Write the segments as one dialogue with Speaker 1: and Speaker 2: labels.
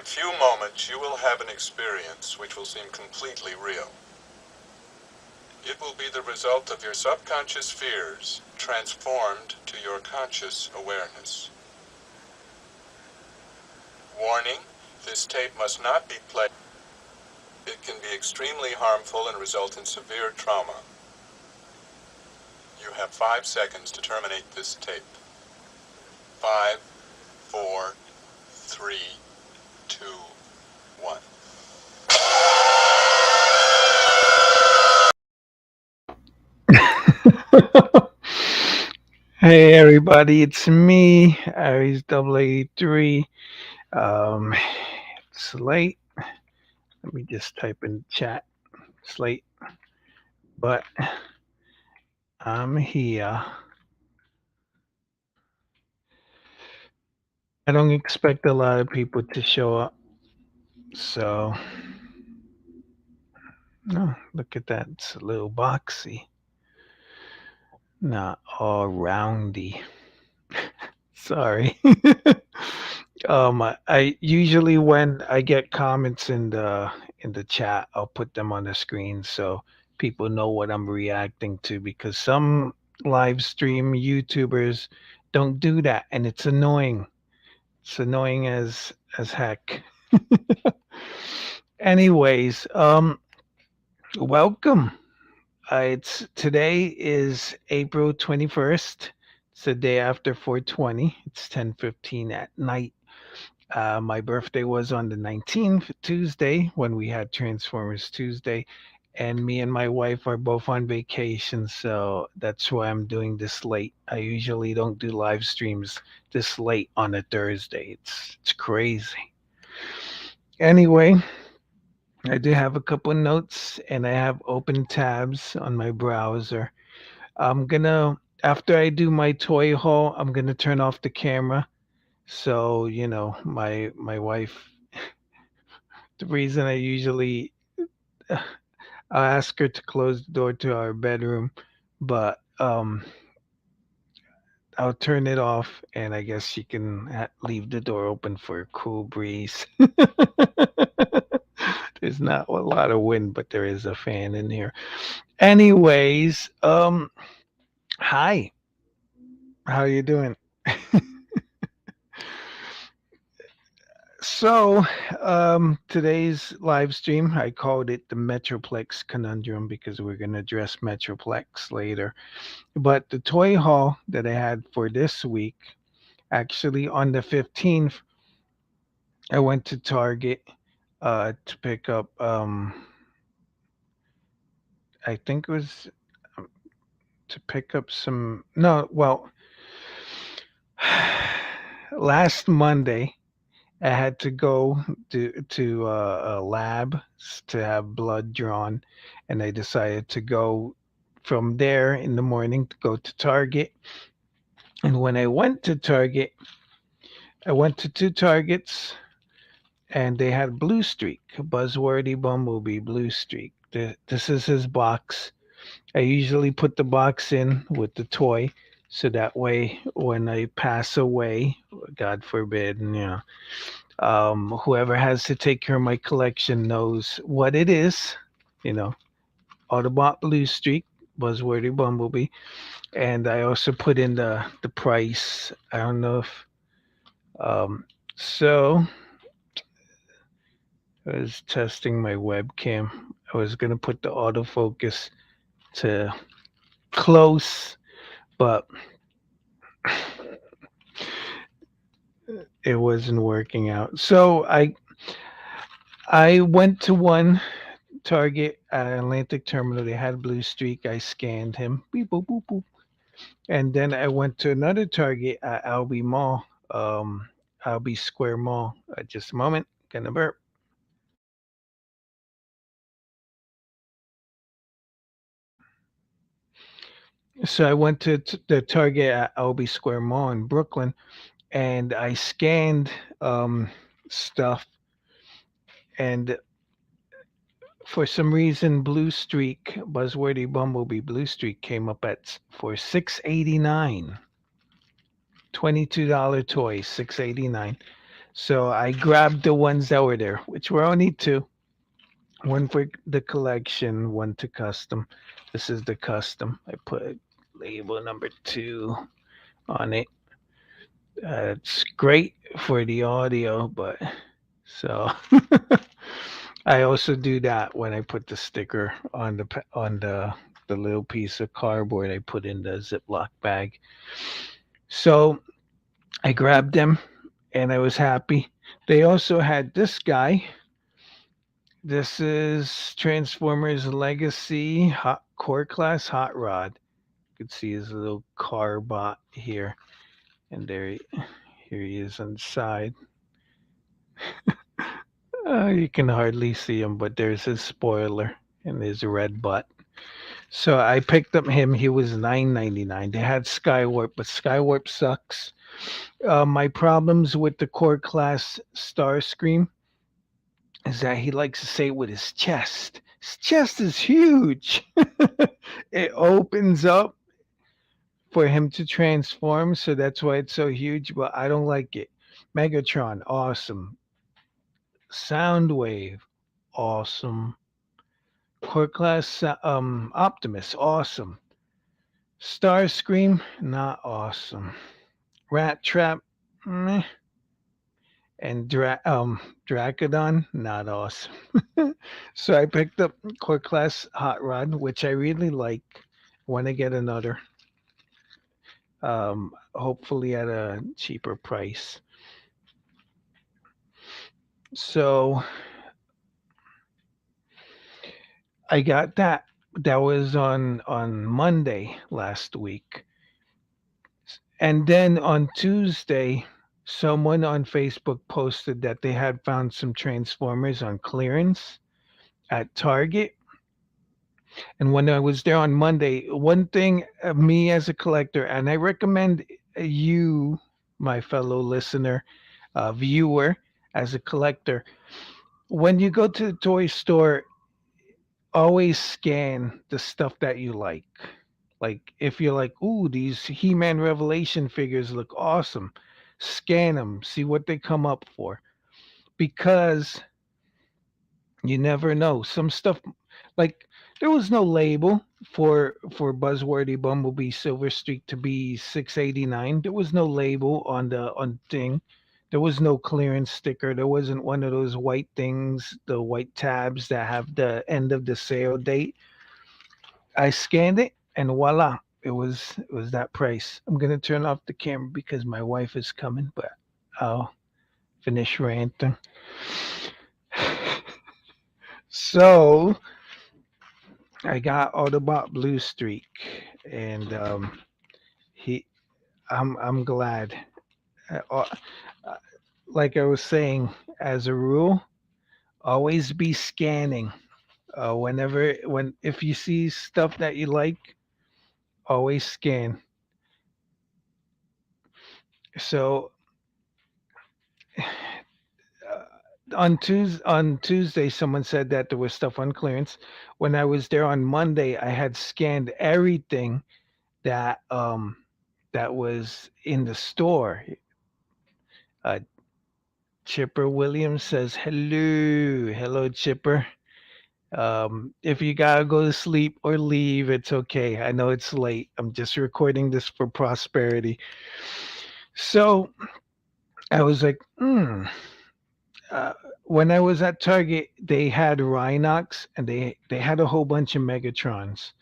Speaker 1: few moments, you will have an experience which will seem completely real. It will be the result of your subconscious fears transformed to your conscious awareness. Warning, this tape must not be played. It can be extremely harmful and result in severe trauma. You have 5 seconds to terminate this tape. 5, 4, 3, 2, 1.
Speaker 2: Hey everybody, it's me, Aries0083's. It's late. Let me just type in chat. It's late, but I'm here. I don't expect a lot of people to show up. So, no, look at that. It's a little boxy. Not all roundy. Sorry. I usually when I get comments in the chat, I'll put them on the screen so people know what I'm reacting to because some live stream YouTubers don't do that and it's annoying. It's annoying as heck. Anyways, welcome. It's today is April 21st. It's the day after 420. It's 10:15 at night. My birthday was on the 19th, Tuesday, when we had Transformers Tuesday. And me and my wife are both on vacation, so that's why I'm doing this late. I usually don't do live streams this late on a Thursday. It's crazy. Anyway, I do have a couple of notes and I have open tabs on my browser. I'm gonna after I do my toy haul, I'm gonna turn off the camera. So, my wife the reason I usually I'll ask her to close the door to our bedroom, but I'll turn it off, and I guess she can leave the door open for a cool breeze. There's not a lot of wind, but there is a fan in here. Anyways, hi, how you doing? So, today's live stream, I called it the Metroplex Conundrum because we're going to address Metroplex later. But the toy haul that I had for this week, actually on the 15th, I went to Target to pick up, I think it was um, to pick up some, no, well, last Monday, I had to go to a lab to have blood drawn, and I decided to go from there in the morning to go to Target. And when I went to Target, I went to 2 Targets, and they had Blue Streak, Buzzworthy Bumblebee Blue Streak. This is his box. I usually put the box in with the toy, so that way when I pass away, God forbid, whoever has to take care of my collection knows what it is. You know, Autobot Blue Streak, Buzzworthy Bumblebee, and I also put in the price. I don't know if so. I was testing my webcam. I was gonna put the autofocus to close, but it wasn't working out. So I went to one Target at Atlantic Terminal. They had Blue Streak. I scanned him. Beep, boop, boop, boop. And then I went to another Target at Albee Mall, Albee Square Mall. Just a moment. Gonna burp. So I went to the Target at Albee Square Mall in Brooklyn, and I scanned stuff, and for some reason, Blue Streak, Buzzworthy Bumblebee Blue Streak came up at for 689. $22 toy, 689. So I grabbed the ones that were there, which were only two. One for the collection, one to custom. This is the custom. I put label number 2 on it. It's great for the audio, but so I also do that when I put the sticker on the little piece of cardboard I put in the Ziploc bag. So I grabbed them and I was happy. They also had this guy. This is Transformers Legacy Hot Core Class Hot Rod. You can see his little car bot here, and here he is on the side. You can hardly see him, but there's his spoiler and his red butt. So I picked up him. He was $9.99. They had Skywarp, but Skywarp sucks. My problems with the Core Class Starscream is that he likes to say it with his chest. His chest is huge. It opens up for him to transform, so that's why it's so huge, but I don't like it. Megatron, awesome. Soundwave, awesome. Core Class Optimus, awesome. Starscream, not awesome. Rat Trap, meh. And Dracodon, not awesome. So I picked up Core Class Hot Rod, which I really like. Want to get another, hopefully at a cheaper price. So I got that. That was on Monday last week, and then on Tuesday, someone on Facebook posted that they had found some Transformers on clearance at Target. And when I was there on Monday, one thing, me as a collector, and I recommend you, my fellow listener, viewer, as a collector, when you go to the toy store, always scan the stuff that you like. Like if you're like, ooh, these He-Man Revelation figures look awesome, scan them, see what they come up for, because you never know. Some stuff, like there was no label for Buzzworthy Bumblebee Silver Streak to be 689. There was no label on thing. There was no clearance sticker. There wasn't one of those white things, the white tabs that have the end of the sale date. I scanned it and voila, it was that price. I'm gonna turn off the camera because my wife is coming, but I'll finish ranting. So I got Autobot Blue Streak, and he, I'm glad. Uh, like I was saying, as a rule, always be scanning. When if you see stuff that you like, always scan. So on Tuesday, someone said that there was stuff on clearance. When I was there on Monday, I had scanned everything that that was in the store. Uh, Chipper Williams says hello, Chipper. If you gotta go to sleep or leave, it's okay. I know it's late. I'm just recording this for prosperity. So I was like, uh, when I was at Target, they had Rhinox and they had a whole bunch of Megatrons.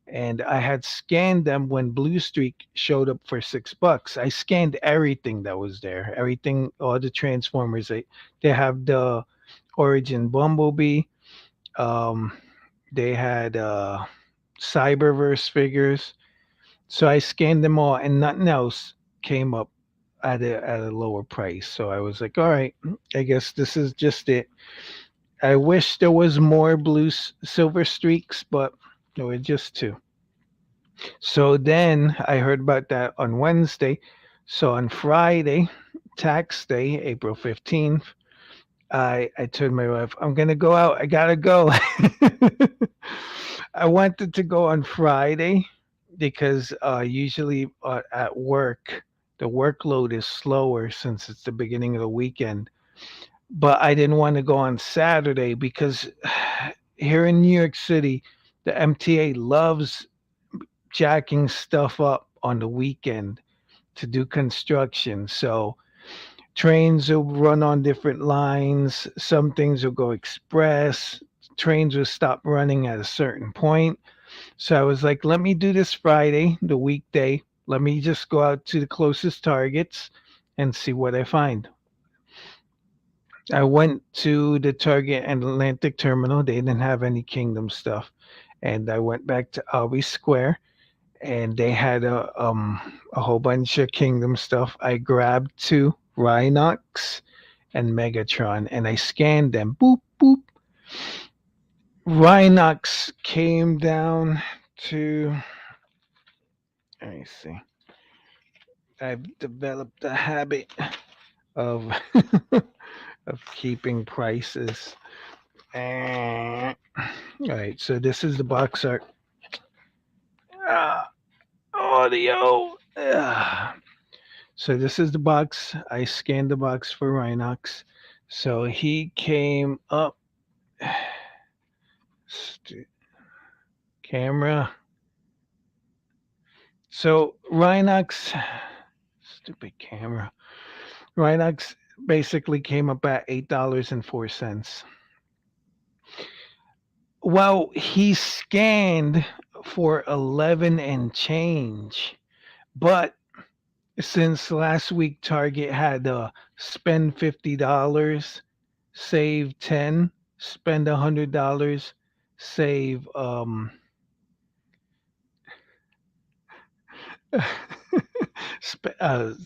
Speaker 2: And I had scanned them when Blue Streak showed up for $6. I scanned everything that was there, everything, all the Transformers. They have the Origin Bumblebee. Um, they had Cyberverse figures. So I scanned them all, and nothing else came up at a lower price. So I was like, all right, I guess this is just it. I wish there was more silver streaks, but there were just two. So then I heard about that on Wednesday. So on Friday, tax day, April 15th, I told my wife, I'm going to go out. I got to go. I wanted to go on Friday because usually at work, the workload is slower since it's the beginning of the weekend. But I didn't want to go on Saturday because here in New York City, the MTA loves jacking stuff up on the weekend to do construction. So trains will run on different lines. Some things will go express. Trains will stop running at a certain point. So I was like, let me do this Friday, the weekday. Let me just go out to the closest targets and see what I find. I went to the Target and Atlantic Terminal. They didn't have any Kingdom stuff. And I went back to Albee Square and they had a whole bunch of Kingdom stuff. I grabbed two Rhinox and Megatron and I scanned them. Boop boop. Rhinox came down to, let me see. I've developed a habit of of keeping prices. All right, so this is the box art. Audio. So this is the box. I scanned the box for Rhinox. So he came up. Camera. So Rhinox, stupid camera. Rhinox basically came up at $8.04. Well, he scanned for 11 and change, but since last week Target had spend $50, save 10, spend $100, save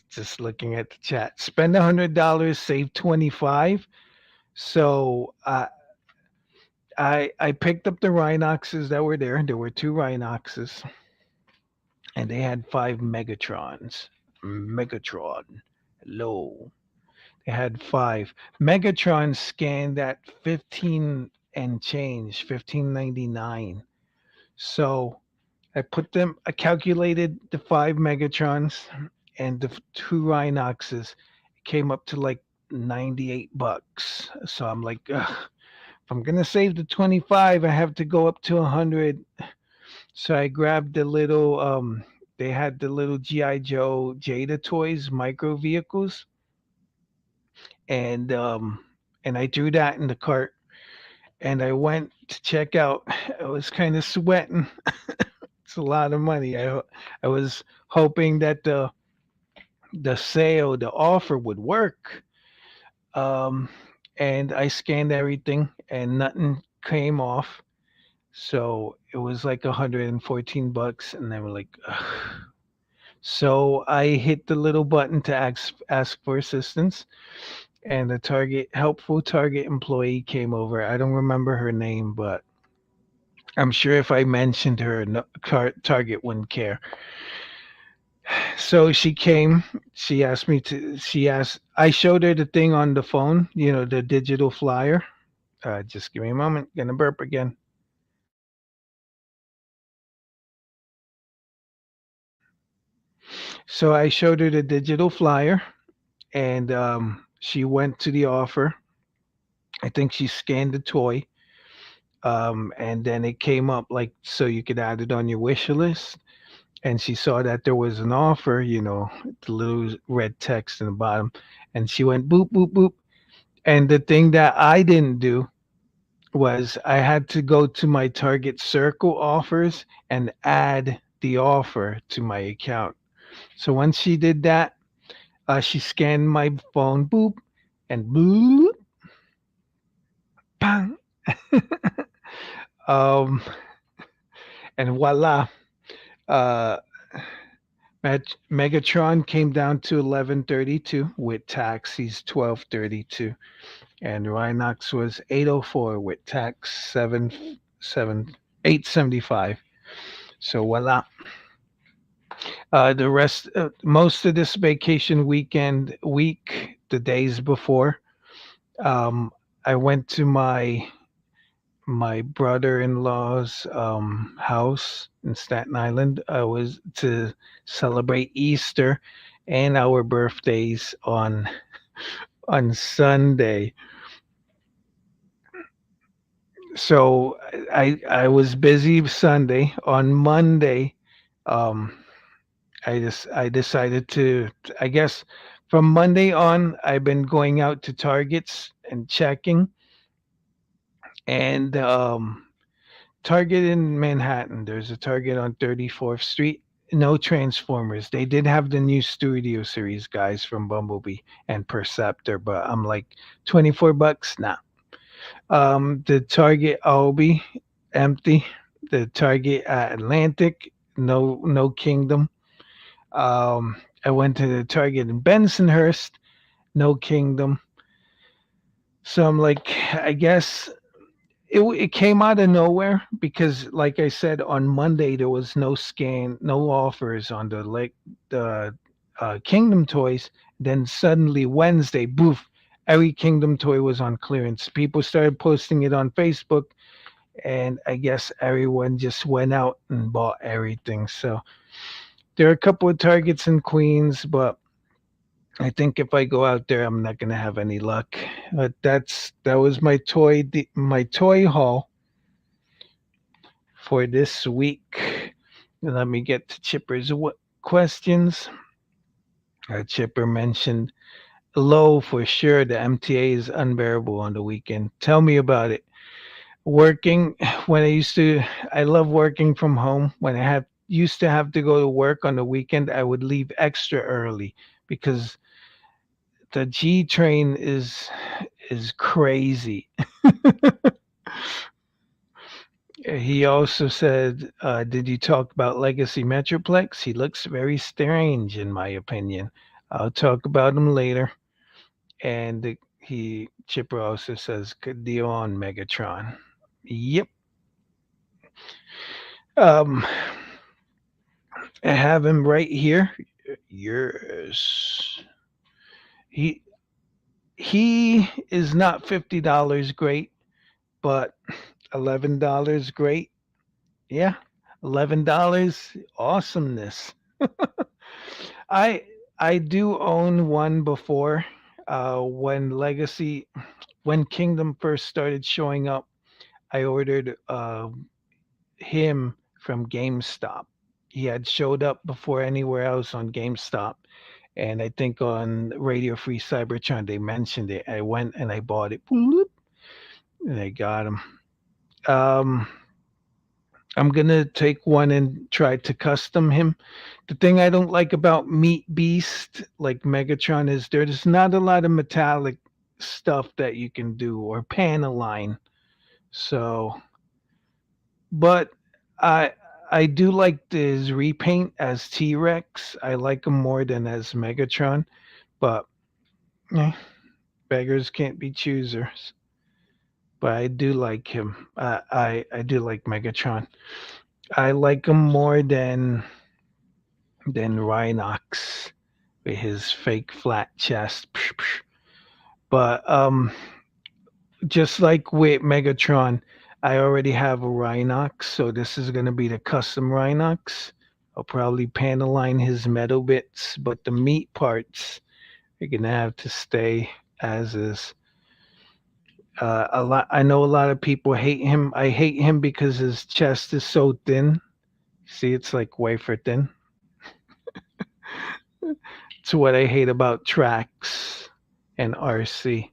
Speaker 2: just looking at the chat, spend $100, save 25. So I picked up the Rhinoxes that were there. There were two Rhinoxes, and they had five Megatrons. Megatron, hello. They had five. Megatron scanned at 15 and change, 15.99. So I calculated the five Megatrons and the two Rhinoxes. It came up to like $98. So I'm like, ugh, if I'm gonna save the 25, I have to go up to 100. So I grabbed the little they had the little GI Joe Jada toys, micro vehicles, and I threw that in the cart and I went to check out. I was kind of sweating. It's a lot of money. I was hoping that the sale, the offer would work. Um and I scanned everything and nothing came off. So it was like $114 and they were like, ugh. So I hit the little button to ask for assistance and the helpful Target employee came over. I don't remember her name, but I'm sure if I mentioned her, no, Target wouldn't care. So she came. I showed her the thing on the phone, the digital flyer. Just give me a moment. Gonna burp again. So I showed her the digital flyer, and she went to the offer. I think she scanned the toy, and then it came up like so you could add it on your wish list. And she saw that there was an offer, the little red text in the bottom, and she went boop boop boop. And the thing that I didn't do was I had to go to my Target Circle offers and add the offer to my account. So once she did that, she scanned my phone, boop, and boop, bang. um, and voila, uh, Megatron came down to 1132 with tax. He's 1232, and Rhinox was 804 with tax 875. So voila. The rest, most of this vacation week, the days before, um, I went to my brother-in-law's house in Staten Island. I was to celebrate Easter, and our birthdays on Sunday. So I was busy Sunday. On Monday, um, I decided to, I guess from Monday on I've been going out to Targets and checking, and Target in Manhattan. There's a Target on 34th Street. No Transformers. They did have the new Studio Series guys from Bumblebee and Perceptor, but I'm like $24. Nah. The Target Albi empty. The Target at Atlantic, no Kingdom. I went to the Target in Bensonhurst, no Kingdom. So I'm like, I guess it came out of nowhere because, like I said, on Monday there was no offers on the Kingdom toys. Then suddenly Wednesday, boof, every Kingdom toy was on clearance. People started posting it on Facebook, and I guess everyone just went out and bought everything. So there are a couple of Targets in Queens, but I think if I go out there, I'm not gonna have any luck. But that was my toy haul for this week. Let me get to Chipper's questions. Chipper mentioned low for sure. The MTA is unbearable on the weekend. Tell me about it. Working when I love working from home. When I have used to have to go to work on the weekend, I would leave extra early because the G train is crazy. He also said, "Did you talk about Legacy Metroplex? He looks very strange, in my opinion. I'll talk about him later." And Chipper also says, "Good deal on Megatron." Yep. Um, I have him right here. Yes. He he is not $50 great, but $11 great. Yeah, $11 awesomeness. I I do own one before. When Kingdom first started showing up, I ordered him from GameStop. He had showed up before anywhere else on GameStop, and I think on Radio Free Cybertron they mentioned it. I went and I bought it, bloop, and I got him. Um, I'm gonna take one and try to custom him. The thing I don't like about Meat Beast, like Megatron, is there's not a lot of metallic stuff that you can do or Panaline. So, but I I do like his repaint as T Rex. I like him more than as Megatron. But eh, beggars can't be choosers. But I do like him. I do like Megatron. I like him more than Rhinox with his fake flat chest. But just like with Megatron, I already have a Rhinox, so this is gonna be the custom Rhinox. I'll probably Panaline his metal bits, but the meat parts are gonna have to stay as is. I know a lot of people hate him. I hate him because his chest is so thin. See, it's like wafer thin. It's what I hate about Trax and RC.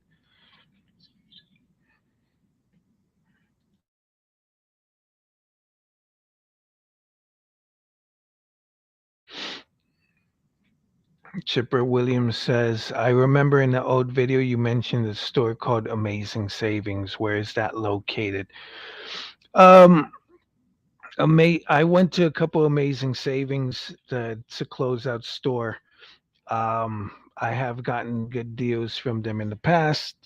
Speaker 2: Chipper Williams says, I remember in the old video you mentioned a store called Amazing Savings. Where is that located? Um, I went to a couple Amazing Savings. It's a closeout store. I have gotten good deals from them in the past.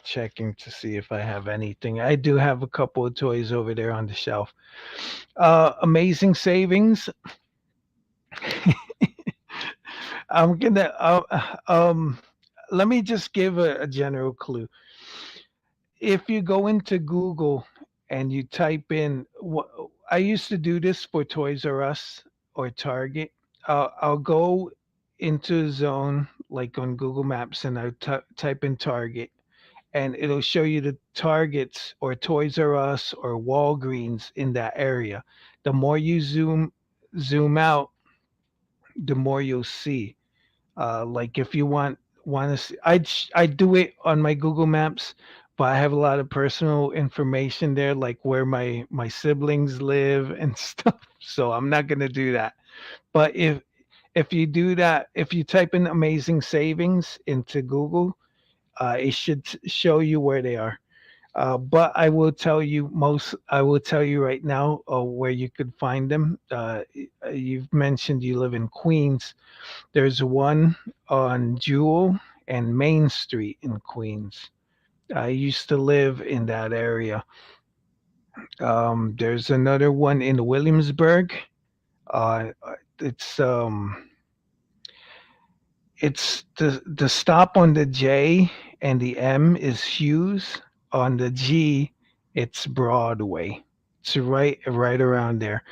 Speaker 2: Checking to see if I have anything. I do have a couple of toys over there on the shelf. Amazing Savings. I'm gonna let me just give a general clue. If you go into Google and you type in what I used to do this for Toys R Us or Target, I'll go. into a zone like on Google Maps and I type in Target, and it'll show you the Targets or Toys R Us or Walgreens in that area. The more you zoom out, the more you'll see. Like if you want to see, I do it on my Google Maps, but I have a lot of personal information there, like where my siblings live and stuff. So I'm not gonna do that. But if you do that, if you type in amazing savings into Google, it should show you where they are. But I will tell you right now where you could find them. You've mentioned you live in Queens. There's one on Jewel and Main Street in Queens. I used to live in that area. There's another one in Williamsburg. Uh, it's the stop on the J and the M is Hughes. On the G, it's Broadway. It's right around there.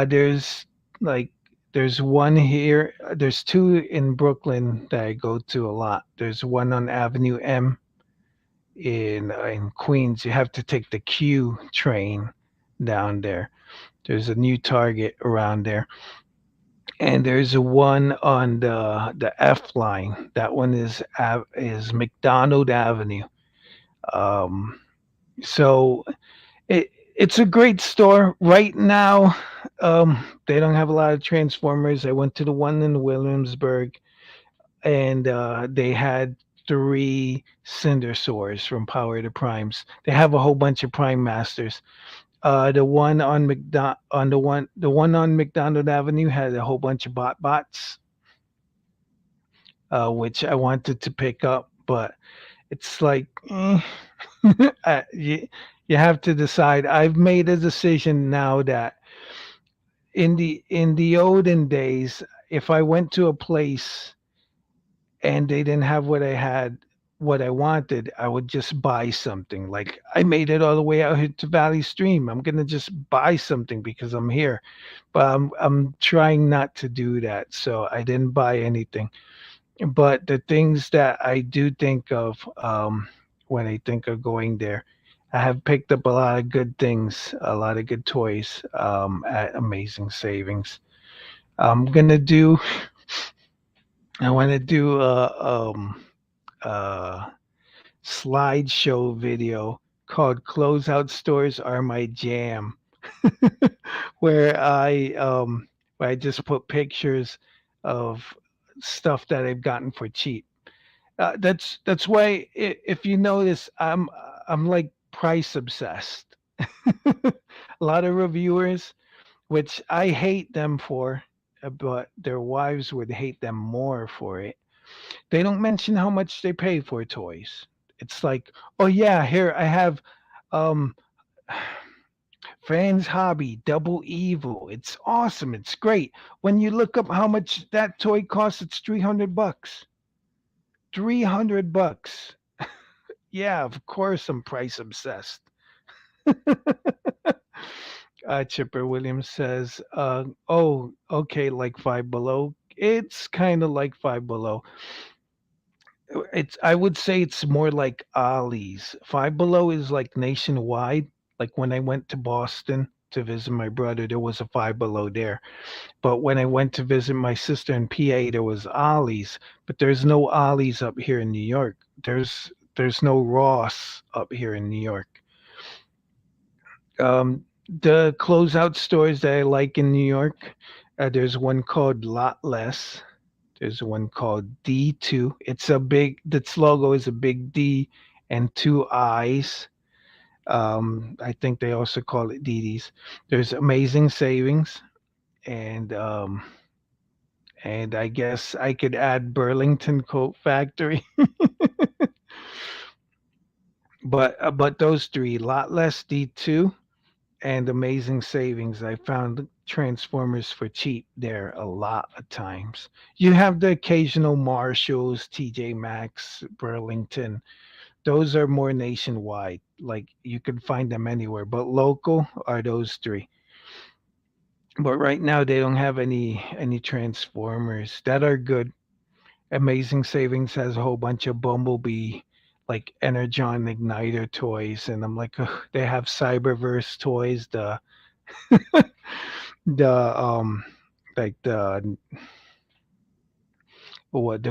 Speaker 2: There's like there's one here. There's two in Brooklyn that I go to a lot. There's one on Avenue M in Queens. You have to take the Q train down there. There's a new Target around there, and there's a one on the F line. That one is McDonald Avenue. Um, so it's a great store right now. They don't have a lot of Transformers. I went to the one in Williamsburg, and they had three Cinder Swords from Power to Primes. They have a whole bunch of Prime Masters. The one on the one on McDonald Avenue had a whole bunch of bots, which I wanted to pick up, but it's like you have to decide. I've made a decision now that in the olden days, if I went to a place and they didn't have what I wanted, I would just buy something. Like I made it all the way out here to Valley Stream. I'm gonna just buy something because I'm here. But I'm trying not to do that. So I didn't buy anything. But the things that I do think of when I think of going there, I have picked up a lot of good things, a lot of good toys at amazing savings. I'm gonna do. I want to do a slideshow video called "Closeout Stores Are My Jam," where I just put pictures of stuff that I've gotten for cheap. That's why if you notice, I'm like price obsessed. A lot of reviewers, which I hate them for, but their wives would hate them more for it. They don't mention how much they pay for toys. It's like, oh yeah, here I have um Fran's Hobby Double Evil. It's awesome. It's great. When you look up how much that toy costs, it's $300. $300. Yeah, of course I'm price obsessed. Chipper Williams says, oh, okay, like Five Below. It's kind of like Five Below. I would say it's more like Ollie's. Five Below is like nationwide. Like when I went to Boston to visit my brother, there was a Five Below there. But when I went to visit my sister in PA, there was Ollie's. But there's no Ollie's up here in New York. There's no Ross up here in New York. The closeout stores that I like in New York, there's one called Lot Less. There's one called D2. Its logo is a big D and two eyes. I think they also call it DD's. There's Amazing Savings, and I guess I could add Burlington Coat Factory. But those three, Lot Less, D2, and Amazing Savings, I found Transformers for cheap there a lot of times. You have the occasional Marshalls, TJ Maxx, Burlington. Those are more nationwide. Like you can find them anywhere, but local are those three. But right now they don't have any Transformers that are good. Amazing Savings has a whole bunch of Bumblebee, like Energon Igniter toys, and I'm like, ugh, they have Cyberverse toys, the like the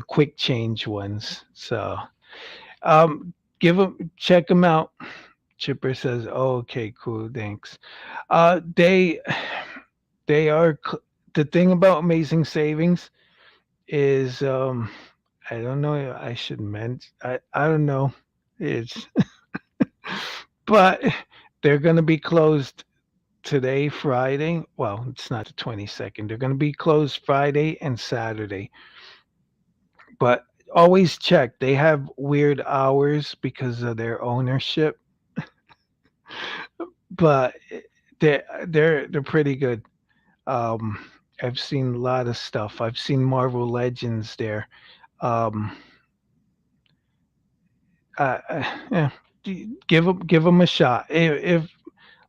Speaker 2: quick change ones. So give them check them out. Chipper says, oh, okay, cool, thanks. They they are the thing about Amazing Savings is I don't know. I should mention. I don't know. It's but they're going to be closed today, Friday. Well, it's not the 22nd. They're going to be closed Friday and Saturday. But always check. They have weird hours because of their ownership, but they're pretty good. Um, I've seen a lot of stuff. I've seen Marvel Legends there. Um, yeah, give them a shot. If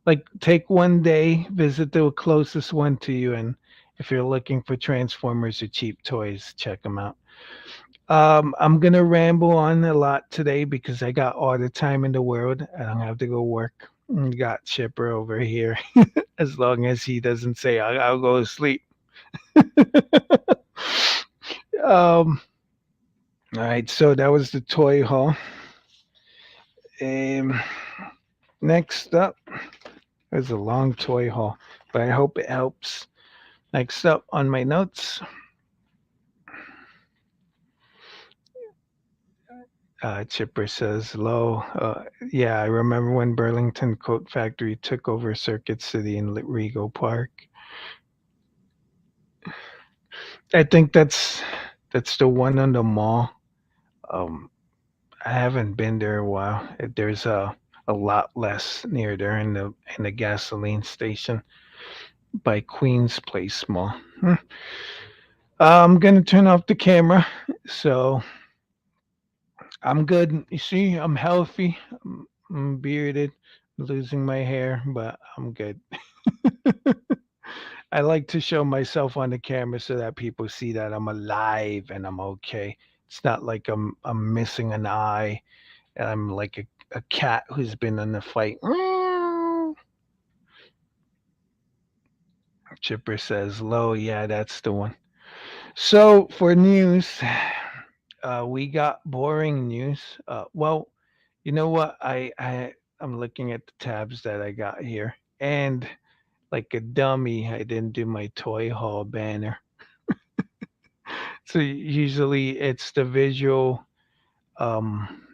Speaker 2: like take one day, visit the closest one to you, and if you're looking for Transformers or cheap toys, check them out. I'm gonna ramble on a lot today because I got all the time in the world. I don't have to go work. Got Chipper over here. As long as he doesn't say I'll go to sleep. All right, so that was the toy haul. Um, next up, there's a long toy haul, but I hope it helps. Next up on my notes, Chipper says, "Low, yeah, I remember when Burlington Coat Factory took over Circuit City in Rego Park. I think that's the one on the mall. Um, I haven't been there a while. There's a lot less near there in the gasoline station by Queen's Place Mall. I'm gonna turn off the camera, so I'm good. You see, I'm healthy. I'm bearded, losing my hair, but I'm good. I like to show myself on the camera so that people see that I'm alive and I'm okay. It's not like I'm missing an eye and I'm like a cat who's been in a fight. Chipper says, "Low, yeah, that's the one." So for news, we got boring news. Well, you know what? I'm looking at the tabs that I got here, and like a dummy, I didn't do my toy haul banner. So usually it's the visual um,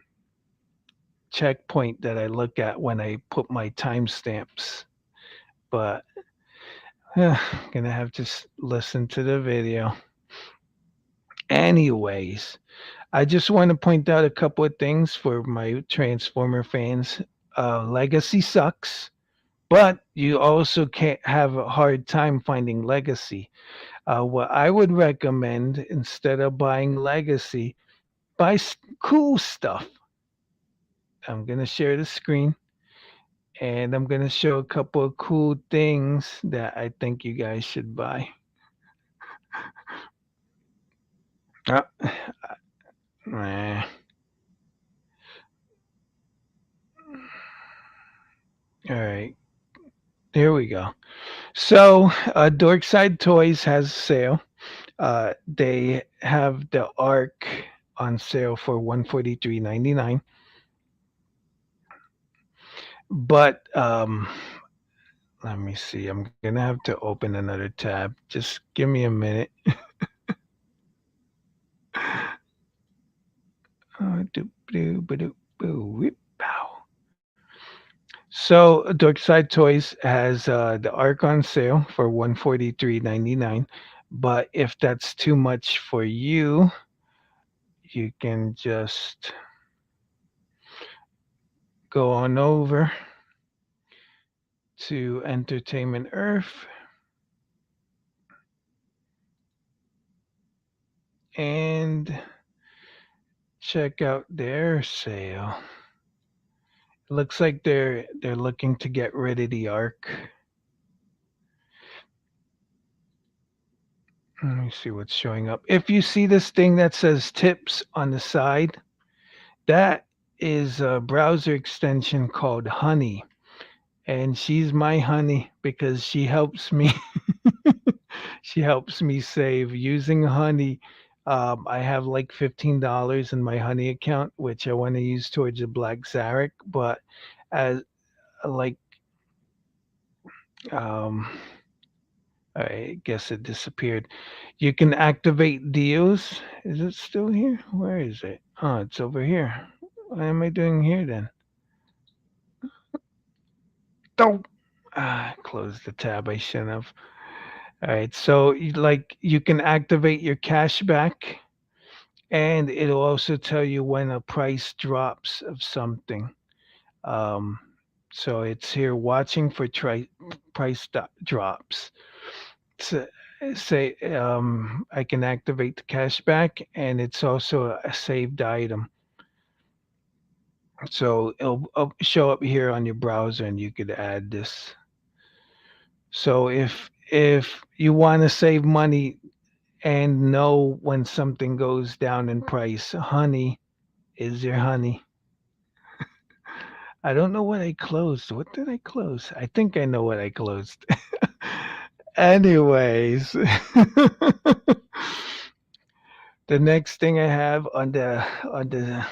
Speaker 2: checkpoint that I look at when I put my timestamps. But gonna have to listen to the video. Anyways, I just want to point out a couple of things for my Transformer fans. Legacy sucks, but you also can't have a hard time finding Legacy. What I would recommend instead of buying Legacy, buy cool stuff. I'm going to share the screen and I'm going to show a couple of cool things that I think you guys should buy. Ah, eh. All right, here we go. So, Dorkside Toys has a sale. They have the Arc on sale for 143.99. But let me see. I'm gonna have to open another tab. Just give me a minute. So Dorkside Toys has the Arc on sale for 143.99. But if that's too much for you, you can just go on over to Entertainment Earth and check out their sale. It looks like they're looking to get rid of the Arc. Let me see what's showing up. If you see this thing that says tips on the side, that is a browser extension called Honey. And she's my honey because she helps me. She helps me save using Honey. I have like $15 in my Honey account, which I want to use towards a Black Zarek. But as like, um, I guess it disappeared. You can activate deals. Is it still here? Where is it? Oh, it's over here. What am I doing here then? Don't. Close the tab. I shouldn't have. All right. So, you can activate your cashback, and it'll also tell you when a price drops of something. Um, so it's here watching for drops. So, say I can activate the cashback, and it's also a saved item. So it'll show up here on your browser, and you could add this. So if you want to save money and know when something goes down in price, Honey is your honey. I don't know what I closed. What did I close? I think I know what I closed. Anyways, the next thing I have on the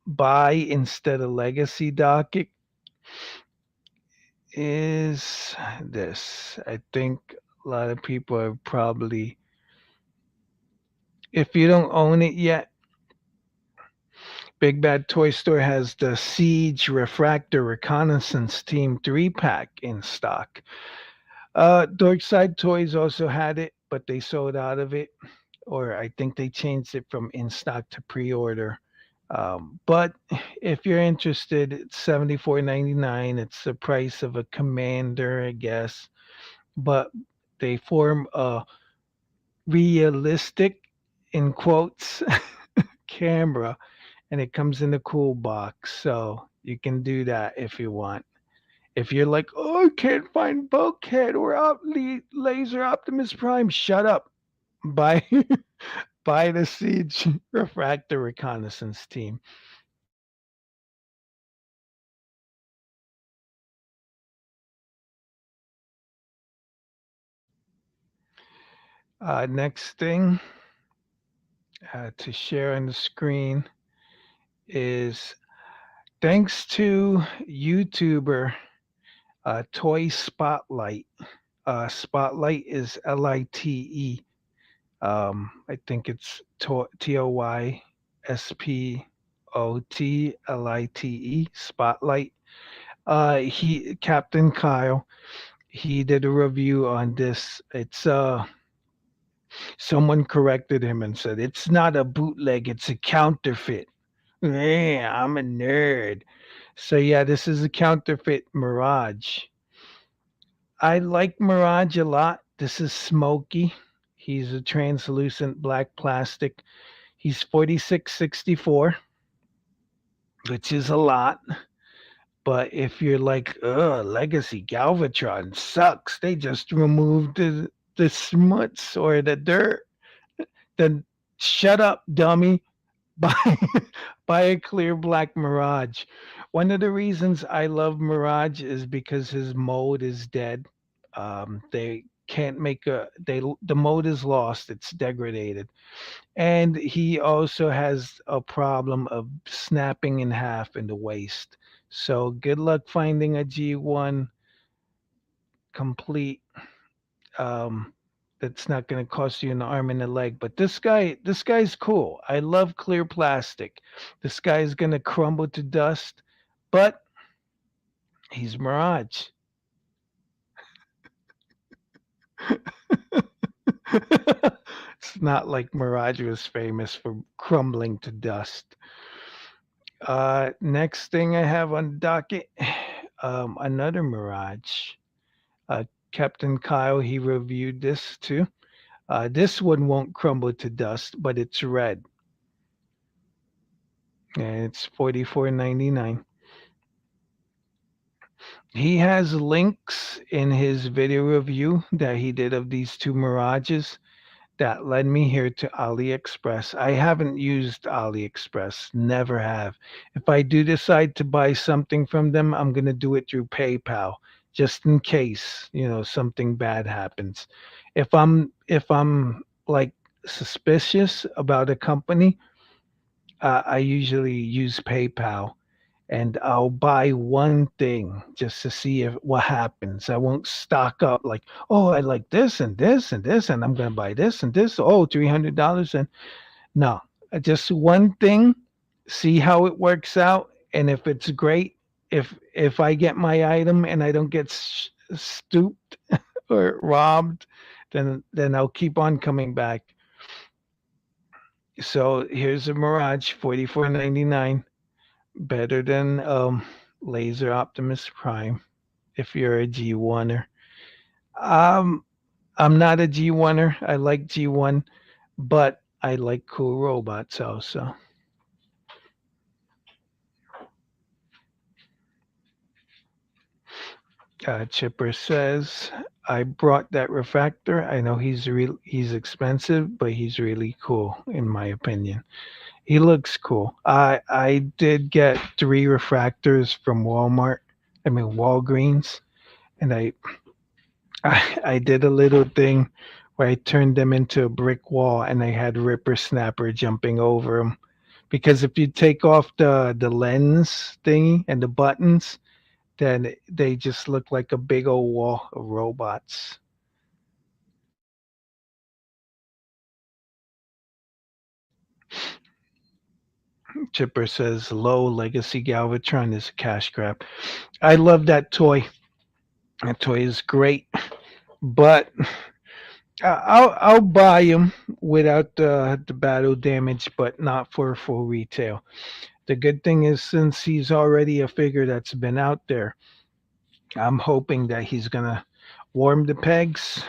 Speaker 2: buy instead of legacy docket is this. I think a lot of people are probably, if you don't own it yet, Big Bad Toy Store has the Siege Refractor Reconnaissance Team 3-pack in stock. Dorkside Toys also had it, but they sold out of it, or I think they changed it from in stock to pre-order. But if you're interested, it's $74.99. It's the price of a Commander, I guess. But they form a realistic, in quotes, camera, and it comes in a cool box. So you can do that if you want. If you're like, oh, I can't find Bulkhead or Laser Optimus Prime, shut up. Buy buy the Siege Refractor Reconnaissance Team. Next thing to share on the screen is thanks to YouTuber Toy Spotlight. Spotlight is Lite. I think it's ToySpotLite. Spotlight. He Captain Kyle. He did a review on this. It's someone corrected him and said it's not a bootleg, it's a counterfeit. Yeah, I'm a nerd. So yeah, this is a counterfeit Mirage. I like Mirage a lot. This is Smokey. He's a translucent black plastic. He's 4664, which is a lot. But if you're like, ugh, Legacy Galvatron sucks, they just removed the smuts or the dirt, then shut up, dummy. Buy buy a clear black Mirage. One of the reasons I love Mirage is because his mode is dead. They can't make the mode is lost. It's degraded, and he also has a problem of snapping in half in the waist. So good luck finding a G1 complete. Um, that's not going to cost you an arm and a leg. But this guy's cool. I love clear plastic. This guy's going to crumble to dust, but he's Mirage. It's not like Mirage was famous for crumbling to dust. Next thing I have on docket, another Mirage. Captain Kyle, he reviewed this too. This one won't crumble to dust, but it's red. And it's $44.99. He has links in his video review that he did of these two Mirages that led me here to AliExpress. I haven't used AliExpress, never have. If I do decide to buy something from them, I'm going to do it through PayPal just in case, something bad happens. If I'm like suspicious about a company, I usually use PayPal and I'll buy one thing just to see if what happens. I won't stock up like, oh, I like this and this and this, and I'm gonna buy this and this. Oh, $300 and no, just one thing. See how it works out, and if it's great, if I get my item and I don't get stooped or robbed, then I'll keep on coming back. So here's a Mirage, 44.99, better than Laser Optimus Prime. If you're a G1er, um, I'm not a G1er. I like G1, but I like cool robots also. Chipper says, I brought that refractor. I know he's expensive, but he's really cool in my opinion. He looks cool. I did get 3 refractors from Walmart. I mean Walgreens, and I did a little thing where I turned them into a brick wall, and I had Ripper Snapper jumping over them. Because if you take off the lens thingy and the buttons, then they just look like a big old wall of robots. Chipper says low legacy Galvatron is a cash grab. I love that toy. That toy is great, but I'll buy him without the battle damage, but not for full retail. The good thing is, since he's already a figure that's been out there, I'm hoping that he's gonna warm the pegs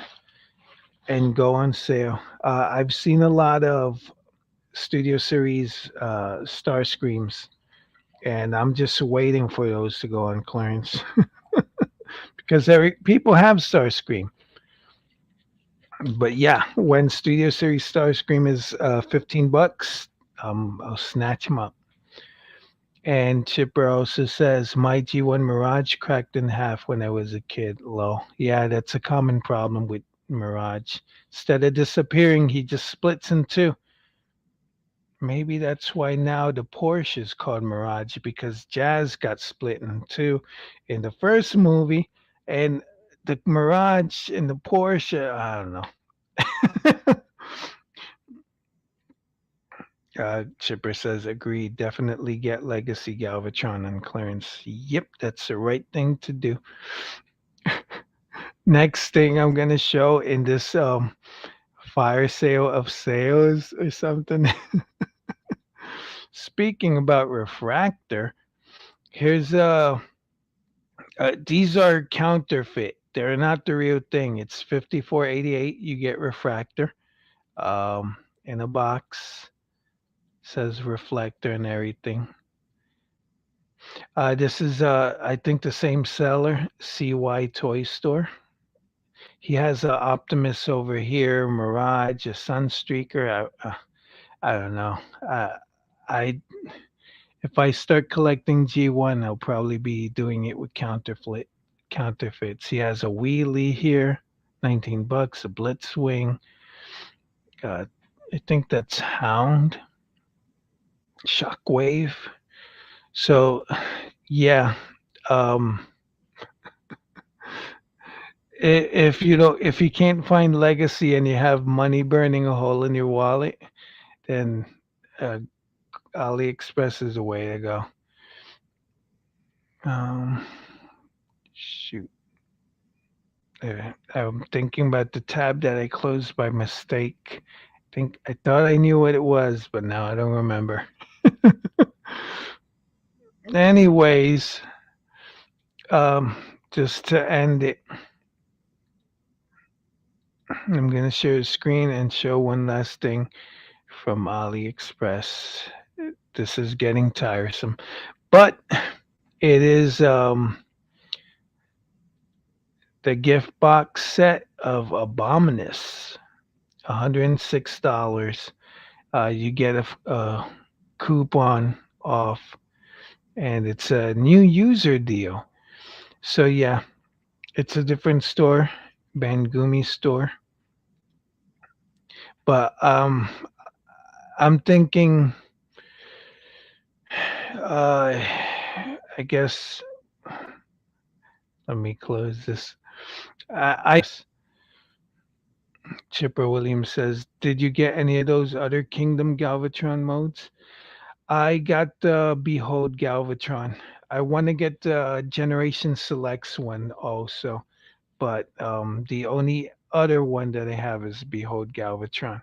Speaker 2: and go on sale. I've seen a lot of Studio Series Star Screams, and I'm just waiting for those to go on clearance because people have Starscream. But yeah, when Studio Series Starscream is $15, I'll snatch them up. And Chipper also says my G1 Mirage cracked in half when I was a kid. Low. Yeah, that's a common problem with Mirage. Instead of disappearing, he just splits in two. Maybe that's why now the Porsche is called Mirage because Jazz got split in two in the first movie, and the Mirage and the Porsche, I don't know. Chipper says, agreed. Definitely get Legacy Galvatron on clearance. Yep, that's the right thing to do. Next thing I'm going to show in this fire sale of sales or something. Speaking about refractor, here's these are counterfeit. They're not the real thing. It's 54.88. You get refractor in a box. Says reflector and everything. This is I think the same seller, CY Toy Store. He has a Optimus over here, Mirage, a Sunstreaker. I don't know. I If I start collecting G1, I'll probably be doing it with counterfeits. He has a wheelie here, $19, a Blitzwing. Uh, I think that's Hound, Shockwave. So, yeah. Um, if you can't find Legacy and you have money burning a hole in your wallet, then uh, AliExpress is the way to go. Um, shoot. I'm thinking about the tab that I closed by mistake. I thought I knew what it was, but now I don't remember. Anyways, um, just to end it, I'm gonna share the screen and show one last thing from AliExpress. This is getting tiresome, but it is the gift box set of Abominus, $106. You get a coupon off, and it's a new user deal. So yeah, it's a different store, Bangumi store. But I'm thinking, uh, I guess let me close this. I Chipper Williams says, "Did you get any of those other Kingdom Galvatron modes?" I got the Behold Galvatron. I want to get the Generation Selects one also, but the only other one that I have is Behold Galvatron.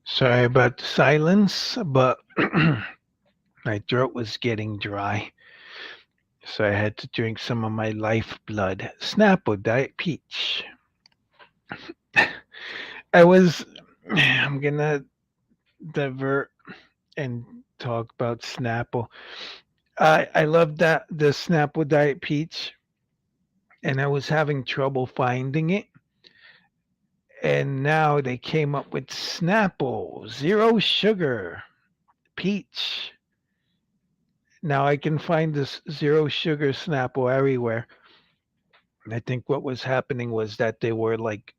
Speaker 2: Sorry about the silence, but my throat was getting dry, so I had to drink some of my lifeblood. Snapple Diet Peach. I was. I'm gonna divert and talk about Snapple. I love that the Snapple Diet Peach, and I was having trouble finding it. And now they came up with Snapple Zero Sugar Peach. Now I can find this Zero Sugar Snapple everywhere. And I think what was happening was that they were like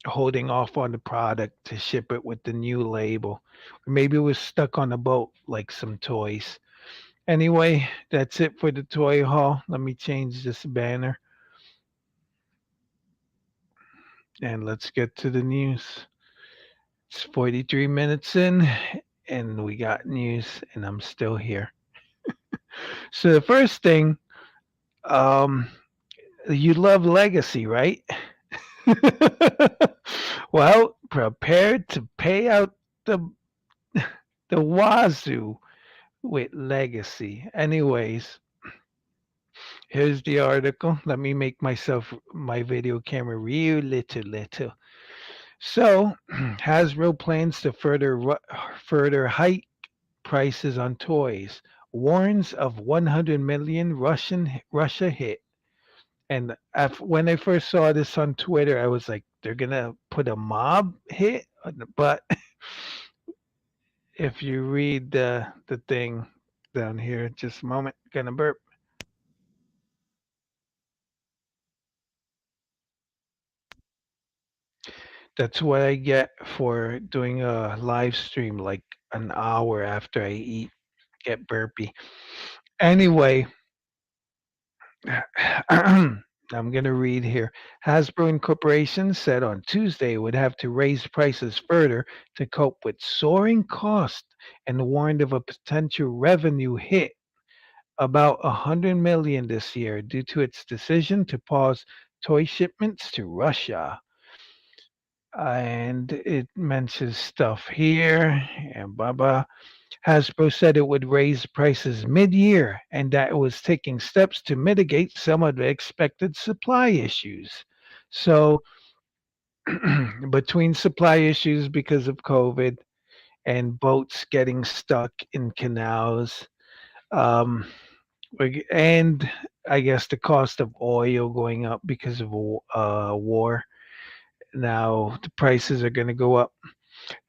Speaker 2: holding off on the product to ship it with the new label. Or maybe it was stuck on a boat like some toys. Anyway, that's it for the toy haul. Let me change this banner and let's get to the news. It's 43 minutes in and we got news and I'm still here. So the first thing, um, you love Legacy, right? Well, prepare to pay out the the wazoo with Legacy. Anyways, here's the article. Let me make my video camera real little. So, Hasbro plans to further hike prices on toys. Warns of 100 million Russia hit. And when I first saw this on Twitter, I was like, they're gonna put a mob hit. But if you read the thing down here, just a moment, gonna burp. That's what I get for doing a live stream like an hour after I eat, get burpy. Anyway, I'm going to read here. Hasbro Incorporation said on Tuesday it would have to raise prices further to cope with soaring costs and warned of a potential revenue hit about 100 million this year due to its decision to pause toy shipments to Russia. And it mentions stuff here and blah blah. Hasbro said it would raise prices mid year and that it was taking steps to mitigate some of the expected supply issues. So, between supply issues because of COVID and boats getting stuck in canals, um, and I guess the cost of oil going up because of war, now the prices are going to go up.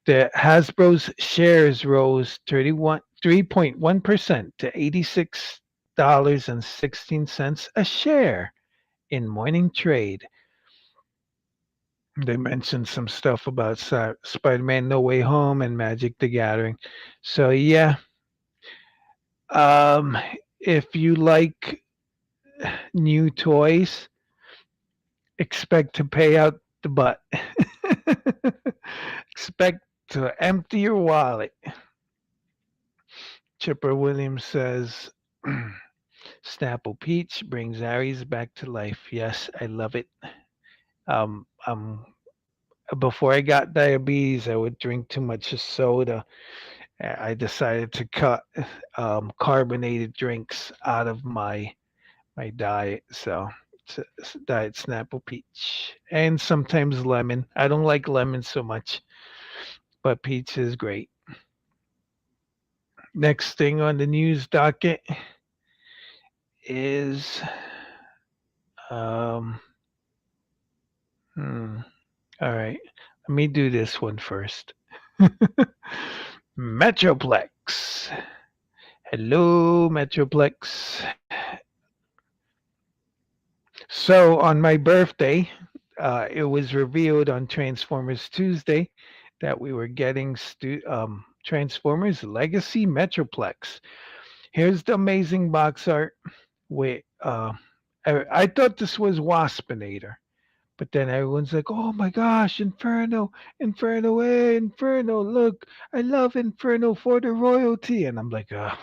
Speaker 2: The Hasbro's shares rose 3.1% to $86.16 a share in morning trade. They mentioned some stuff about Spider-Man No Way Home and Magic the Gathering. So yeah, um, if you like new toys, expect to pay out the butt. Expect to empty your wallet. Chipper Williams says, Snapple Peach brings Aries back to life. Yes, I love it. Um, um, before I got diabetes, I would drink too much soda. I decided to cut carbonated drinks out of my diet. So it's diet Snapple peach and sometimes lemon. I don't like lemon so much, but peach is great. Next thing on the news docket is um hmm, all right. Let me do this one first. Metroplex. Hello, Metroplex. So on my birthday, it was revealed on Transformers Tuesday that we were getting Transformers Legacy Metroplex. Here's the amazing box art. With I thought this was Waspinator, but then everyone's like, "Oh my gosh, Inferno, Inferno, hey, Inferno! Look, I love Inferno for the royalty." And I'm like, "Oh,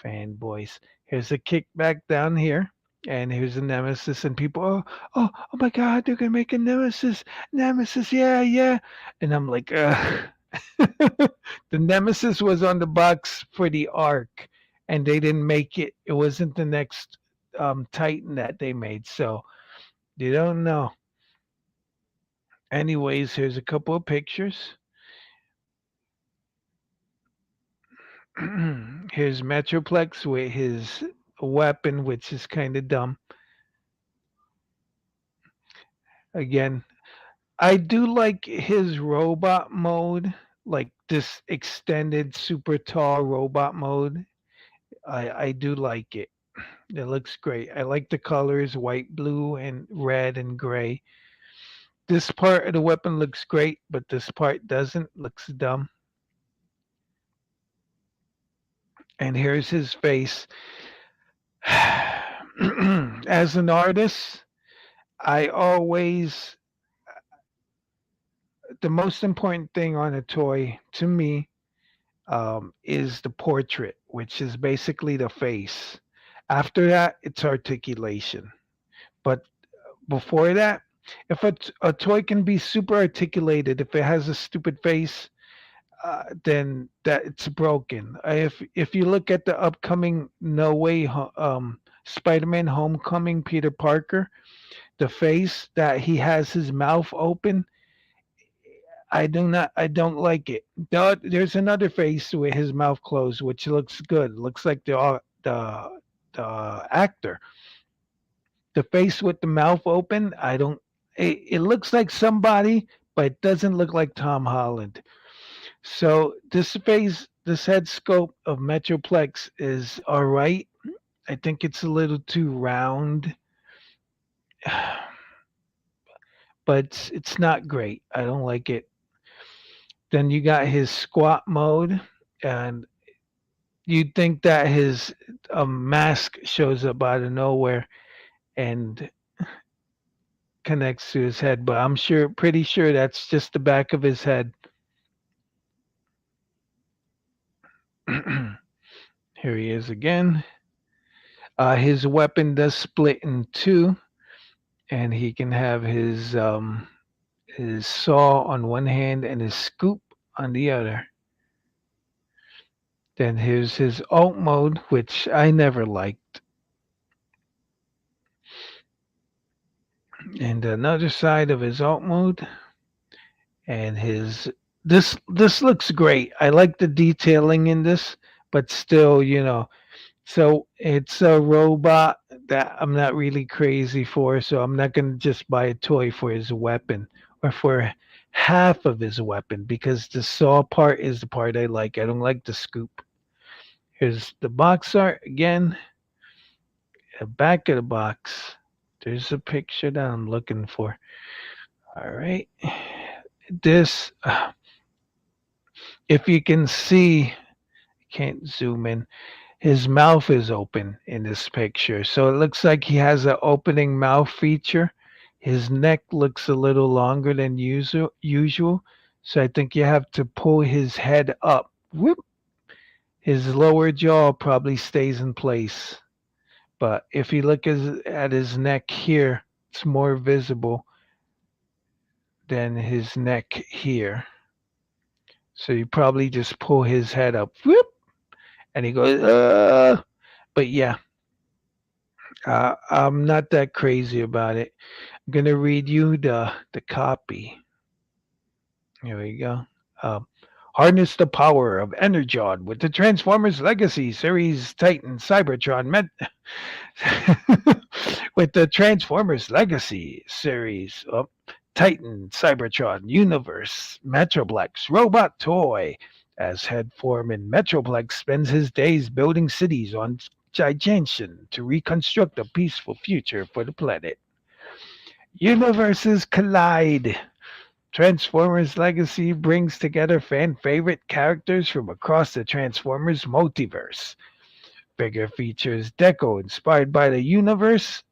Speaker 2: fanboys." Here's a kickback down here, and here's a Nemesis, and people, oh my God, they're gonna make a Nemesis, Nemesis, yeah, yeah, and I'm like, ugh. The Nemesis was on the box for the Ark, and they didn't make it. It wasn't the next Titan that they made, so you don't know. Anyways, here's a couple of pictures. Here's Metroplex with his weapon, which is kind of dumb. Again, I do like his robot mode, like this extended super tall robot mode. I do like it. It looks great. I like the colors white, blue, and red and gray. This part of the weapon looks great, but this part doesn't. Looks dumb. And here's his face. As an artist, I always, the most important thing on a toy to me is the portrait, which is basically the face. After that, it's articulation. But before that, if a toy can be super articulated, if it has a stupid face, then that it's broken. If you look at the upcoming No Way Spider-Man Homecoming Peter Parker, the face that he has his mouth open, I don't like it. There's another face with his mouth closed, which looks good. Looks like the actor. The face with the mouth open, I don't. It looks like somebody, but it doesn't look like Tom Holland. So this head scope of Metroplex is all right. I think it's a little too round, but it's not great. I don't like it. Then you got his squat mode, and you'd think that his mask shows up out of nowhere and connects to his head, but pretty sure that's just the back of his head. Here he is again. His weapon does split in two, and he can have his saw on one hand and his scoop on the other. Then here's his alt mode, which I never liked. And another side of his alt mode, and his this looks great. I like the detailing in this, but still, so it's a robot that I'm not really crazy for, so I'm not gonna just buy a toy for his weapon or for half of his weapon because the saw part is the part I like. I don't like the scoop. Here's the box art again. The back of the box. There's a picture that I'm looking for. All right. This, if you can see, can't zoom in. His mouth is open in this picture. So it looks like he has an opening mouth feature. His neck looks a little longer than usual. So I think you have to pull his head up. Whoop. His lower jaw probably stays in place. But if you look at his neck here, it's more visible. than his neck here. So you probably just pull his head up, whoop, and he goes, But yeah, I'm not that crazy about it. I'm gonna read you the copy. Here we go. Um, Harness the power of Energon with the Transformers Legacy Series Titan Cybertron with the Transformers Legacy series of Titan Cybertron Universe Metroplex Robot Toy. As head foreman, Metroplex spends his days building cities on Gigantian to reconstruct a peaceful future for the planet. Universes collide. Transformers Legacy brings together fan favorite characters from across the Transformers multiverse. Figure features Deco inspired by their universe,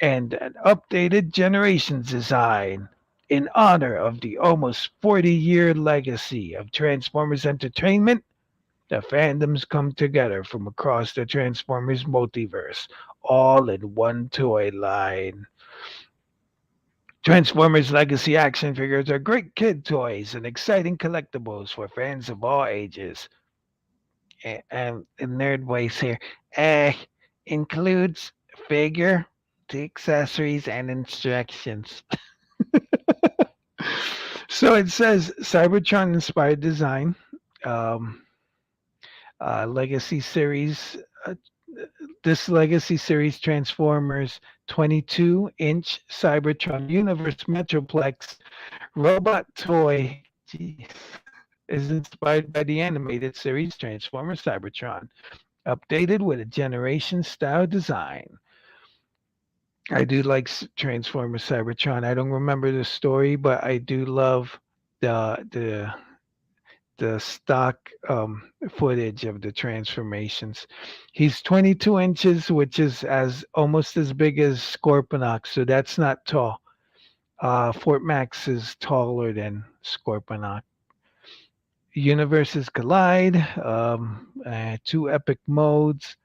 Speaker 2: and an updated Generations design. In honor of the almost 40-year legacy of Transformers Entertainment, the fandoms come together from across the Transformers multiverse, all in one toy line. Transformers Legacy action figures are great kid toys and exciting collectibles for fans of all ages. Nerd voice here. Uh, Includes figure, the accessories, and instructions. So it says Cybertron inspired design, um, Legacy series. This Legacy series Transformers 22-inch Cybertron Universe Metroplex robot toy. Jeez. Is inspired by the animated series Transformers Cybertron, updated with a generation style design. I do like Transformers Cybertron. I don't remember the story, but I do love the the the stock footage of the transformations. He's 22 inches, which is as almost as big as Scorponok, so that's not tall. Fort Max is taller than Scorponok. Universes collide. Two epic modes.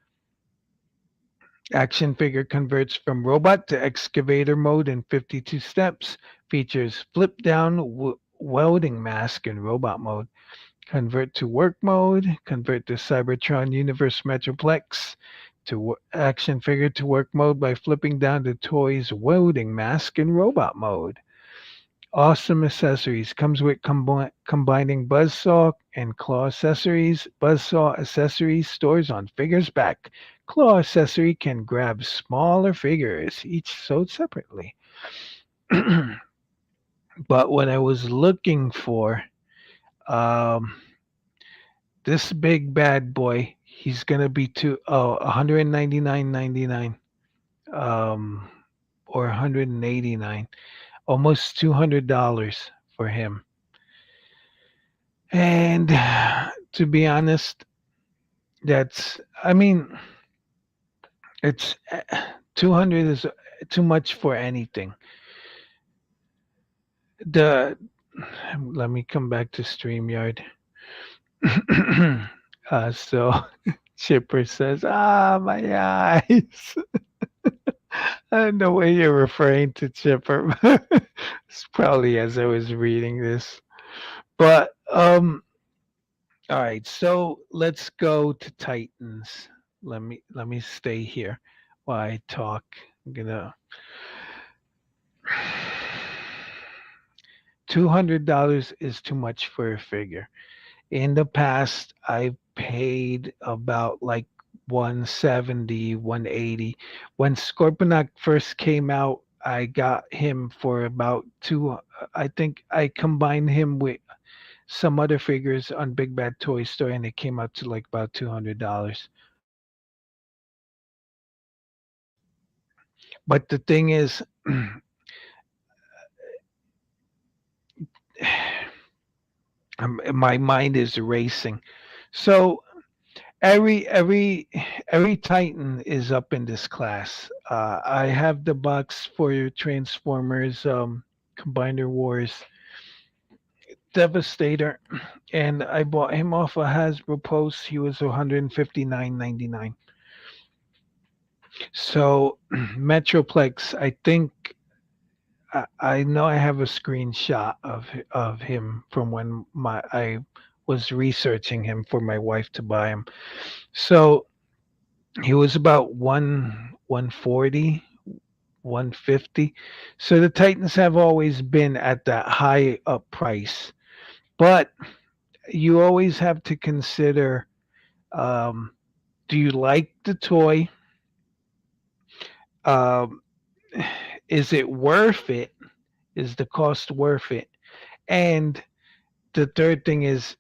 Speaker 2: Action figure converts from robot to excavator mode in 52 steps. Features flip down welding mask in robot mode. Convert to work mode. Convert to Cybertron Universe Metroplex to action figure to work mode by flipping down the toy's welding mask in robot mode. Awesome accessories. Comes with combining buzzsaw and claw accessories. Buzzsaw accessories stores on figures back. Claw accessory can grab smaller figures, each sold separately. But what I was looking for, um, this big bad boy, he's gonna be 199.99, um, or 189, almost $200 for him. And to be honest, I mean, it's 200 is too much for anything. The Let me come back to StreamYard. So Chipper says, my eyes. And the way you're referring to Chipper, it's probably as I was reading this. But all right, so let's go to Titans. Let me stay here while I talk. I'm gonna $200 is too much for a figure. In the past, I paid about like 170, 180. When Scorponok first came out, I got him for about two. I think I combined him with some other figures on Big Bad Toy Store, and it came out to like about $200. But the thing is, my mind is racing. So every Titan is up in this class. I have the box for your Transformers, Combiner Wars, Devastator, and I bought him off a Hasbro post. He was 159.99. So Metroplex, I think I know I have a screenshot of him from when I was researching him for my wife to buy him. So he was about 140, 150. So the Titans have always been at that high up price. But you always have to consider, um, do you like the toy? Um, is it worth it? Is the cost worth it? And the third thing is,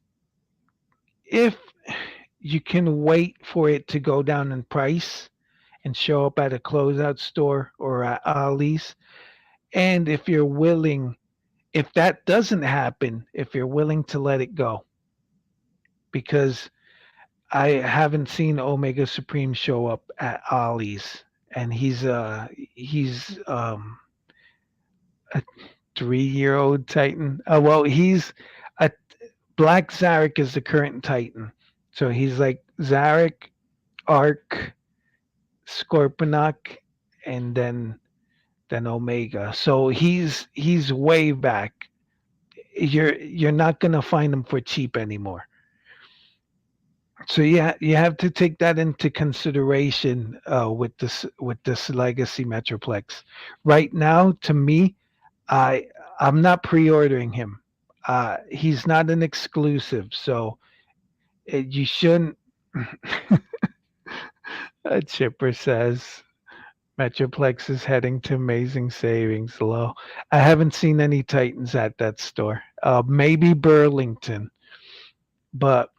Speaker 2: if you can wait for it to go down in price and show up at a closeout store or at Ollie's, and if that doesn't happen, if you're willing to let it go, because I haven't seen Omega Supreme show up at Ollie's, and he's a 3-year old Titan. Well, he's a Black Zarek is the current Titan, so he's like Zarek, Arc, Scorponok, and then Omega. So he's way back. You're not gonna find him for cheap anymore. So yeah, you have to take that into consideration with this legacy Metroplex. Right now, to me, I I'm not pre-ordering him. He's not an exclusive, so you shouldn't. A chipper says Metroplex is heading to amazing savings. Low. I haven't seen any Titans at that store. Maybe Burlington, but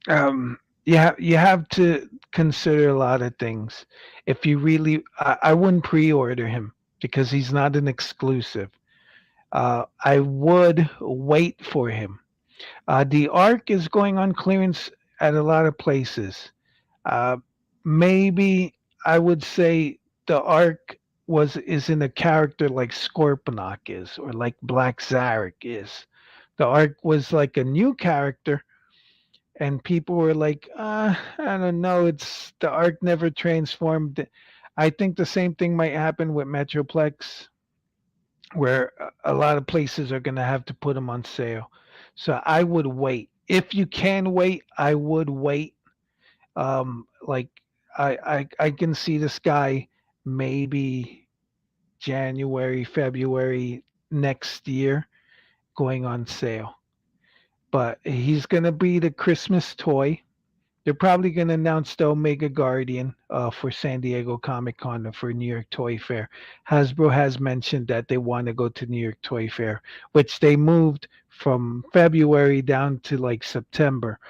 Speaker 2: you have to consider a lot of things. If you really, I wouldn't pre-order him because he's not an exclusive. I would wait for him. The Arc is going on clearance at a lot of places. Uh, Maybe I would say the Arc is in a character like Scorponok is, or like Black Zarek is. The Arc was like a new character, and people were like, I don't know, it's the Arc never transformed. I think the same thing might happen with Metroplex, where a lot of places are going to have to put them on sale. So I would wait. If you can wait, I would wait. Like I can see this guy maybe January, February next year going on sale. But he's going to be the Christmas toy. They're probably going to announce the Omega Guardian for San Diego Comic Con or for New York Toy Fair. Hasbro has mentioned that they want to go to New York Toy Fair, which they moved from February down to like September.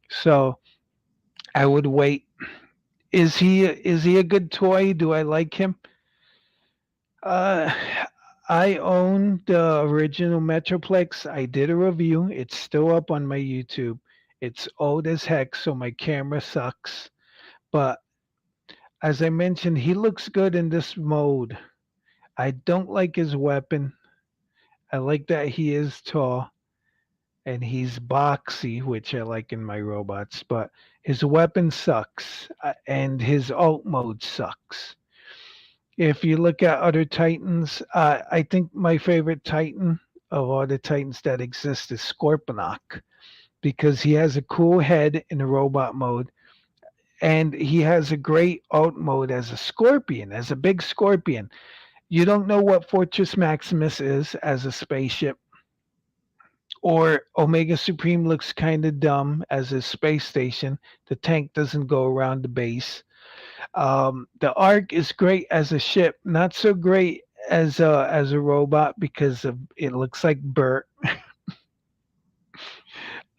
Speaker 2: So I would wait. Is he a good toy? Do I like him? Uh, I own the original Metroplex. I did a review. It's still up on my YouTube. It's old as heck, so my camera sucks. But as I mentioned, he looks good in this mode. I don't like his weapon. I like that he is tall and he's boxy, which I like in my robots, but his weapon sucks and his alt mode sucks. If you look at other Titans, I think my favorite Titan of all the Titans that exist is Scorponok because he has a cool head in the robot mode and he has a great alt mode as a scorpion, as a big scorpion. You don't know what Fortress Maximus is as a spaceship, or Omega Supreme looks kind of dumb as a space station. The tank doesn't go around the base. The Ark is great as a ship, not so great as a robot because it looks like Bert,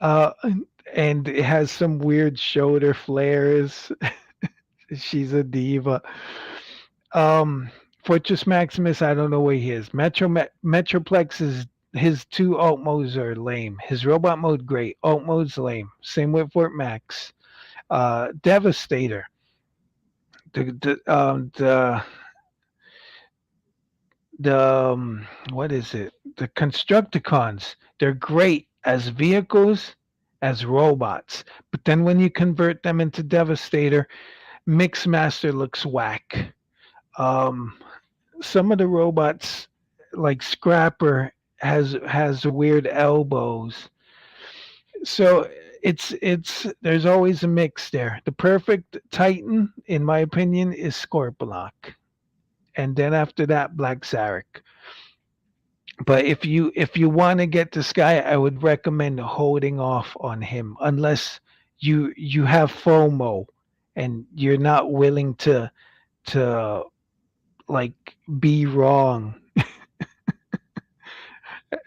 Speaker 2: uh, and it has some weird shoulder flares. She's a diva. Um, Fortress Maximus, I don't know where he is. Metroplex is his two alt modes are lame. His robot mode great, alt mode's lame. Same with Fort Max. Devastator. The what is it? The Constructicons. They're great as vehicles, as robots. But then when you convert them into Devastator, Mixmaster looks whack. Um, some of the robots like Scrapper has weird elbows. So it's there's always a mix there. The perfect Titan, in my opinion, is Scorponok, and then after that, Black Zarek. But if you want to get this guy, I would recommend holding off on him unless you have FOMO and you're not willing to like be wrong.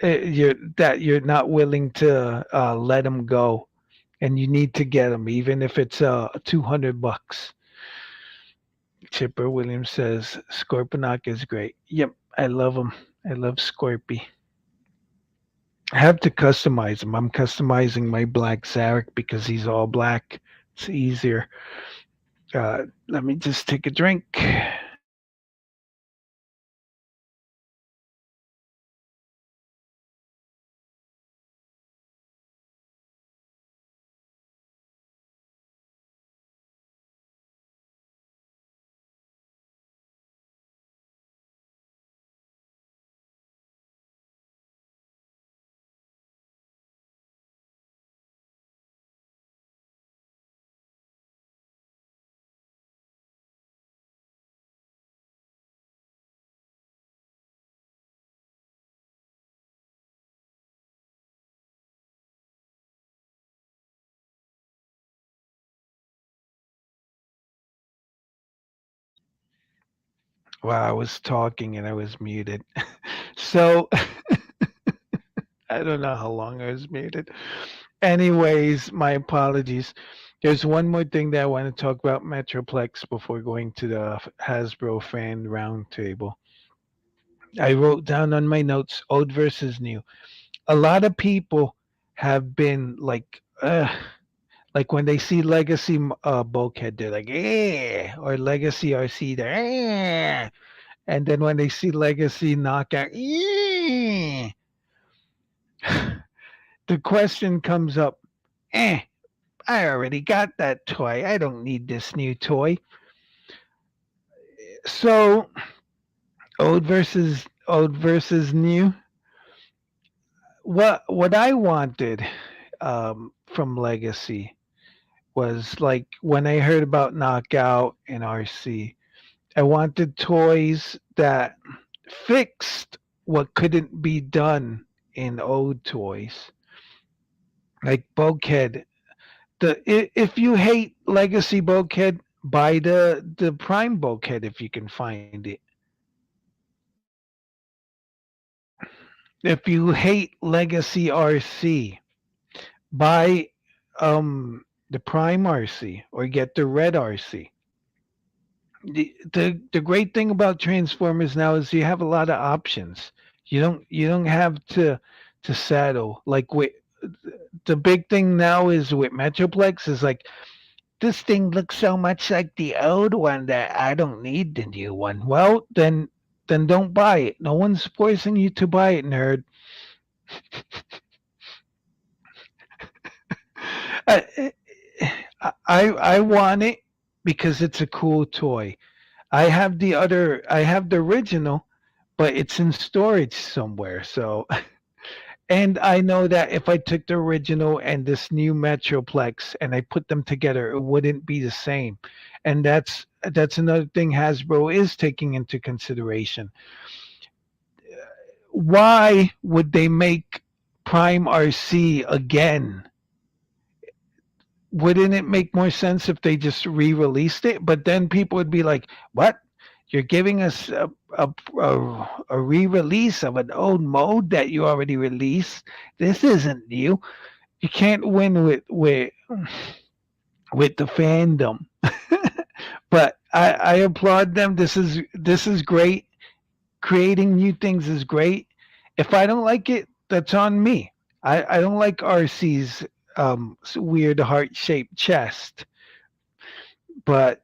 Speaker 2: You're not willing to let him go, and you need to get him, even if it's $200. Chipper Williams says Scorponok is great. Yep, I love him. I love Scorpy. I have to customize him. I'm customizing my Black Zarek because he's all black. It's easier. Let me just take a drink. Wow, I was talking and I was muted. So I don't know how long I was muted. Anyways, my apologies. There's one more thing that I want to talk about Metroplex before going to the Hasbro fan roundtable. I wrote down on my notes old versus new. A lot of people have been like when they see Legacy Bulkhead, they're like, eh, or Legacy RC, they're eh. And then when they see Legacy Knockout, eh. The question comes up, eh, I already got that toy. I don't need this new toy. So old versus new. What I wanted from Legacy was like when I heard about Knockout and RC, I wanted toys that fixed what couldn't be done in old toys. Like Bulkhead. If you hate Legacy Bulkhead, buy the Prime Bulkhead if you can find it. If you hate Legacy RC, buy the Prime RC or get the Red RC. The great thing about Transformers now is you have a lot of options. You don't have to settle like with the big thing now is with Metroplex is like this thing looks so much like the old one that I don't need the new one. Well, then don't buy it. No one's forcing you to buy it, nerd. I I want it because it's a cool toy. I have the original, but it's in storage somewhere. So and I know that if I took the original and this new Metroplex and I put them together, it wouldn't be the same. And that's another thing Hasbro is taking into consideration. Why would they make Prime RC again? Wouldn't it make more sense if they just re-released it? But then people would be like, "What? You're giving us a re-release of an old mode that you already released? This isn't new. You can't win with the fandom." But I applaud them. This is great. Creating new things is great. If I don't like it, that's on me. I don't like RC's weird heart shaped chest. But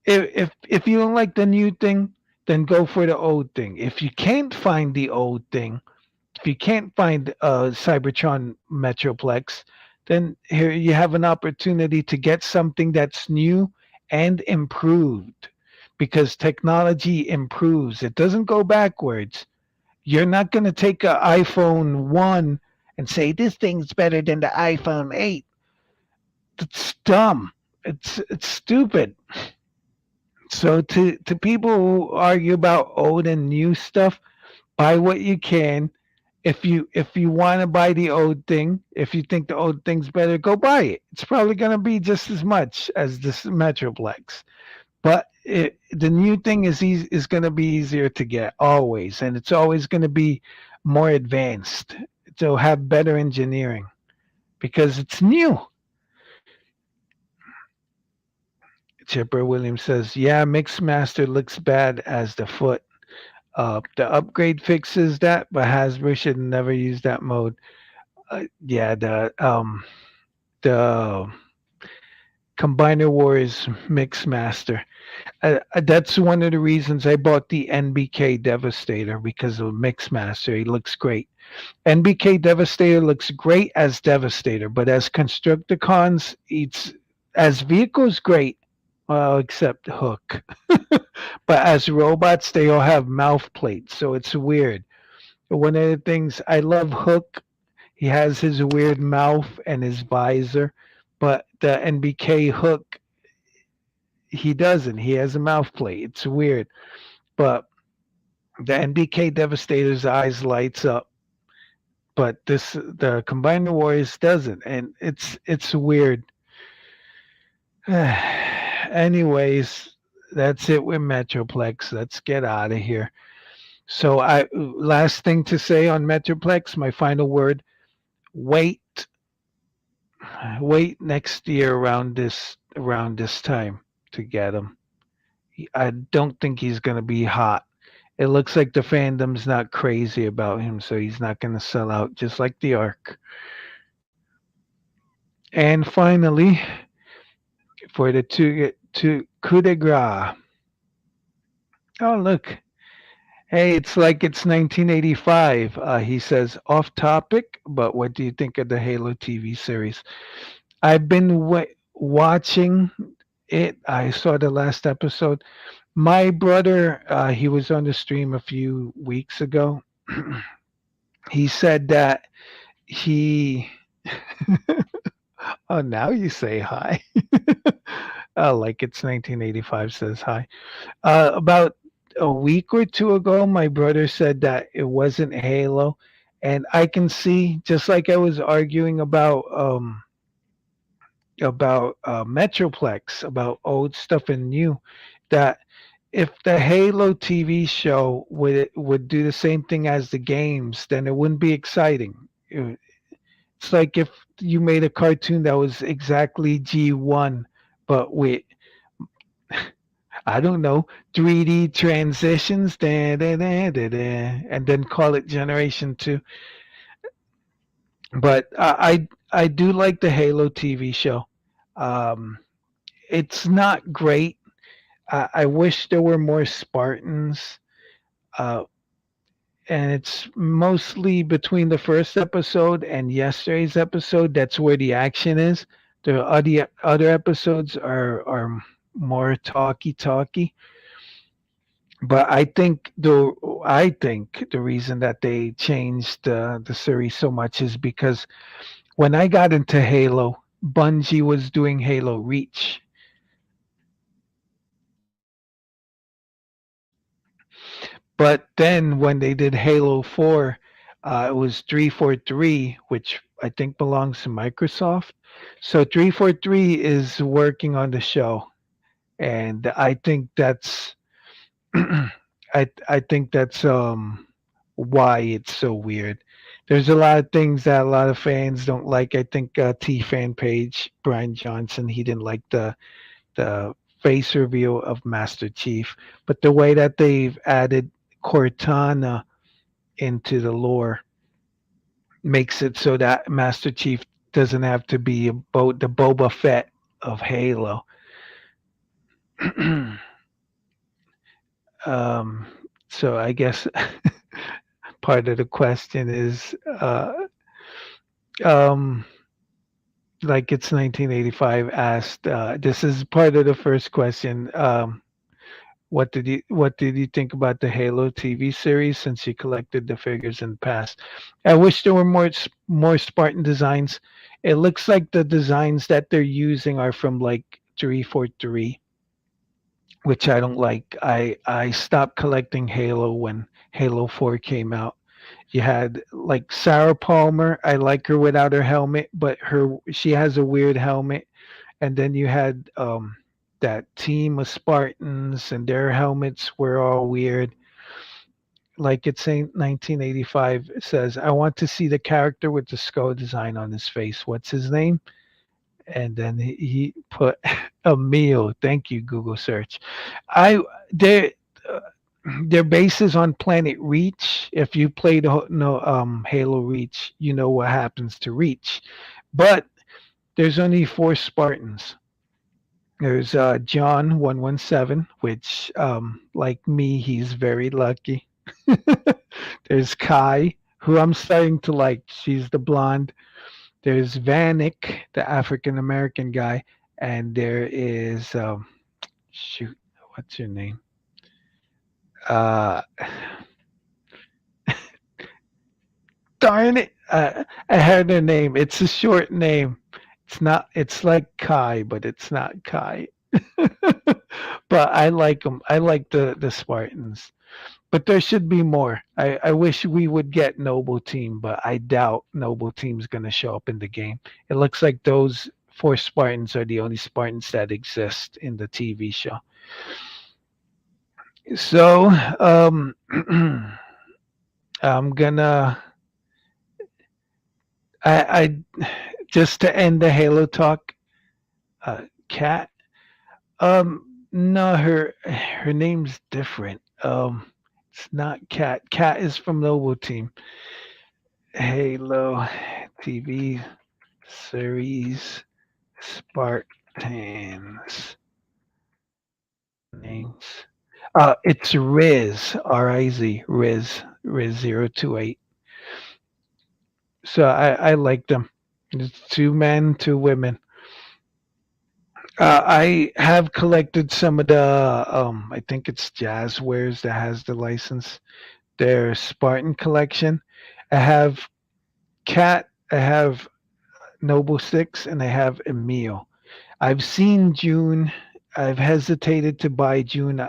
Speaker 2: if you don't like the new thing, then go for the old thing. If you can't find the old thing, if you can't find Cybertron Metroplex, then here you have an opportunity to get something that's new and improved. because technology improves. It doesn't go backwards. You're not going to take an iPhone 1 and say this thing's better than the iPhone 8. It's dumb. It's stupid. So to people who argue about old and new stuff, buy what you can. If you want to buy the old thing, if you think the old thing's better, go buy it. It's probably going to be just as much as this Metroplex. But the new thing is going to be easier to get always, and it's always going to be more advanced. To have better engineering because it's new. Chipper Williams says, "Yeah, Mixmaster looks bad as the foot. The upgrade fixes that, but Hasbro should never use that mode. Yeah, the Combiner Wars Mixmaster. That's one of the reasons I bought the NBK Devastator because of Mixmaster. He looks great. NBK Devastator looks great as Devastator, but as Constructicons, it's as vehicles great, well, except Hook. But as robots, they all have mouth plates, so it's weird. One of the things I love Hook, he has his weird mouth and his visor, but the NBK Hook, he doesn't. He has a mouth plate. It's weird, but the NBK Devastator's eyes lights up, but this the Combiner Warriors doesn't, and it's weird. Anyways, that's it with Metroplex. Let's get out of here. So I last thing to say on Metroplex, my final word, wait wait next year around this time to get him. I don't think he's going to be hot. It looks like the fandom's not crazy about him, so he's not going to sell out just like the Ark. And finally, for the two coup de grace. Oh look, hey, it's like it's 1985. He says, off topic, but what do you think of the Halo TV series? I've been watching it. I saw the last episode. My brother, he was on the stream a few weeks ago. He said that he. Oh, now you say hi. Oh, like it's 1985 says hi. About a week or two ago, my brother said that it wasn't Halo, and I can see, just like I was arguing about Metroplex, about old stuff and new, that if the Halo TV show would do the same thing as the games, then it wouldn't be exciting. It's like if you made a cartoon that was exactly G1, but with I don't know 3D transitions, and then call it Generation Two. But I do like the Halo TV show. Um, it's not great. I wish there were more Spartans. Uh, and it's mostly between the first episode and yesterday's episode. That's where the action is. The other episodes are more talky. But I think the reason that they changed the series so much is because when I got into Halo, Bungie was doing Halo Reach. But then when they did Halo 4, it was 343, which I think belongs to Microsoft. So 343 is working on the show, and I think that's why it's so weird. There's a lot of things that a lot of fans don't like. I think T fan page Brian Johnson, he didn't like the face reveal of Master Chief, but the way that they've added Cortana into the lore makes it so that Master Chief doesn't have to be the Boba Fett of Halo. um, so I guess part of the question is um, like it's 1985 asked. This is part of the first question. What did you think about the Halo TV series since you collected the figures in the past? I wish there were more Spartan designs. It looks like the designs that they're using are from like 343, which I don't like. I stopped collecting Halo when Halo 4 came out. You had like Sarah Palmer. I like her without her helmet, but her she has a weird helmet. And then you had that team of Spartans, and their helmets were all weird. Like it's in 1985, it says, "I want to see the character with the skull design on his face. What's his name?" And then he put a meal. Thank you, Google search. I their uh, their base is on Planet Reach. If you played no Halo Reach, you know what happens to Reach. But there's only four Spartans. There's John 117, which, like me, he's very lucky. There's Kai, who I'm starting to like. She's the blonde. There's Vanek, the African American guy, and there is shoot, what's your name? Uh, darn it! I had her name. It's a short name. It's not. It's like Kai, but it's not Kai. But I like them. I like the Spartans. But there should be more. I wish we would get Noble Team, but I doubt Noble Team's going to show up in the game. It looks like those four Spartans are the only Spartans that exist in the TV show. So, I'm gonna. I just to end the Halo talk. Cat. No, her name's different. It's not Cat. Cat is from Noble Team. Halo TV series Spartans names. It's Riz, R-I-Z, Riz 028. So I like them. It's two men, two women. I have collected some of the I think it's Jazzwares that has the license. Their Spartan collection. I have Cat, I have Noble Six, and I have Emil. I've seen June. I've hesitated to buy June,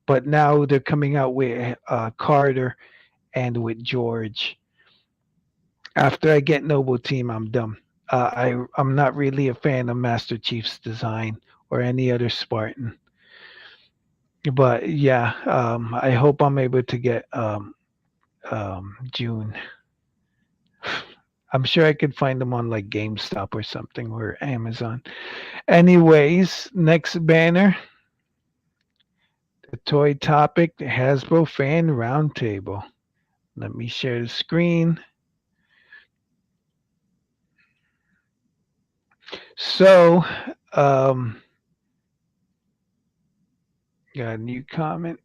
Speaker 2: but now they're coming out with Carter and with George. After I get Noble Team, I'm done. I'm not really a fan of Master Chief's design or any other Spartan, but yeah, I hope I'm able to get June. I'm sure I could find them on like GameStop or something or Amazon. Anyways, next banner, the toy topic, the Hasbro Fan Roundtable. Let me share the screen. So, um, got a new comment.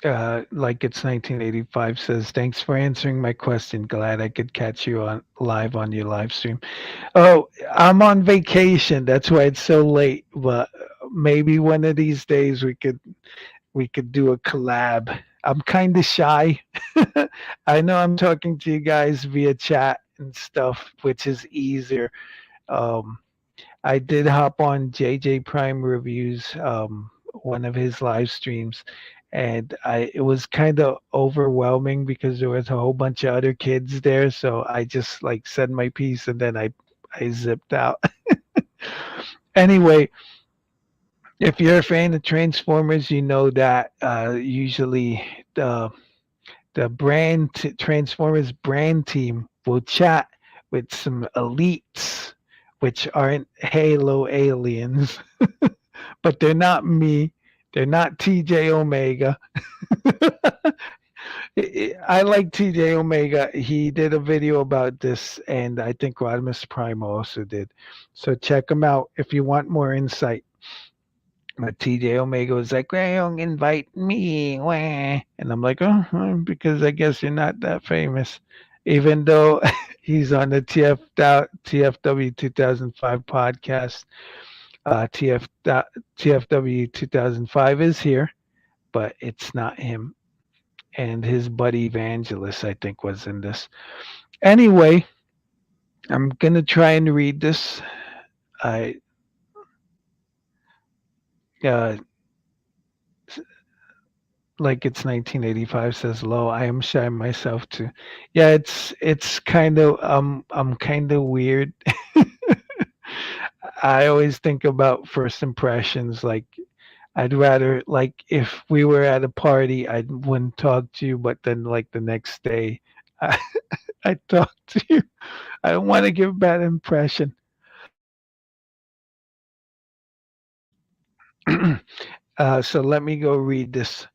Speaker 2: Like it's 1985 says, thanks for answering my question. Glad I could catch you on live on your live stream. Oh, I'm on vacation. That's why it's so late. But maybe one of these days we could do a collab. I'm kind of shy. I know I'm talking to you guys via chat and stuff, which is easier. Um, I did hop on JJ Prime Reviews, one of his live streams, and I it was kind of overwhelming because there was a whole bunch of other kids there. So I just like said my piece and then I zipped out. Anyway, if you're a fan of Transformers, you know that usually the Transformers brand team will chat with some elites, which aren't Halo aliens, but they're not me. They're not TJ Omega. I like TJ Omega. He did a video about this, and I think Rodimus Prime also did. So check him out if you want more insight. But TJ Omega was like, "Why don't invite me?" Wah. And I'm like, "Oh, because I guess you're not that famous." Even though He's on the TFW 2005 podcast. TFW 2005 is here, but it's not him. And his buddy Evangelist, I think, was in this. Anyway, I'm gonna try and read this. I uh, like it's 1985 says low. I am shy myself too. Yeah, it's kind of I'm kind of weird. I always think about first impressions. Like I'd rather like if we were at a party, I wouldn't talk to you, but then like the next day, I I talk to you. I don't want to give a bad impression. So let me go read this.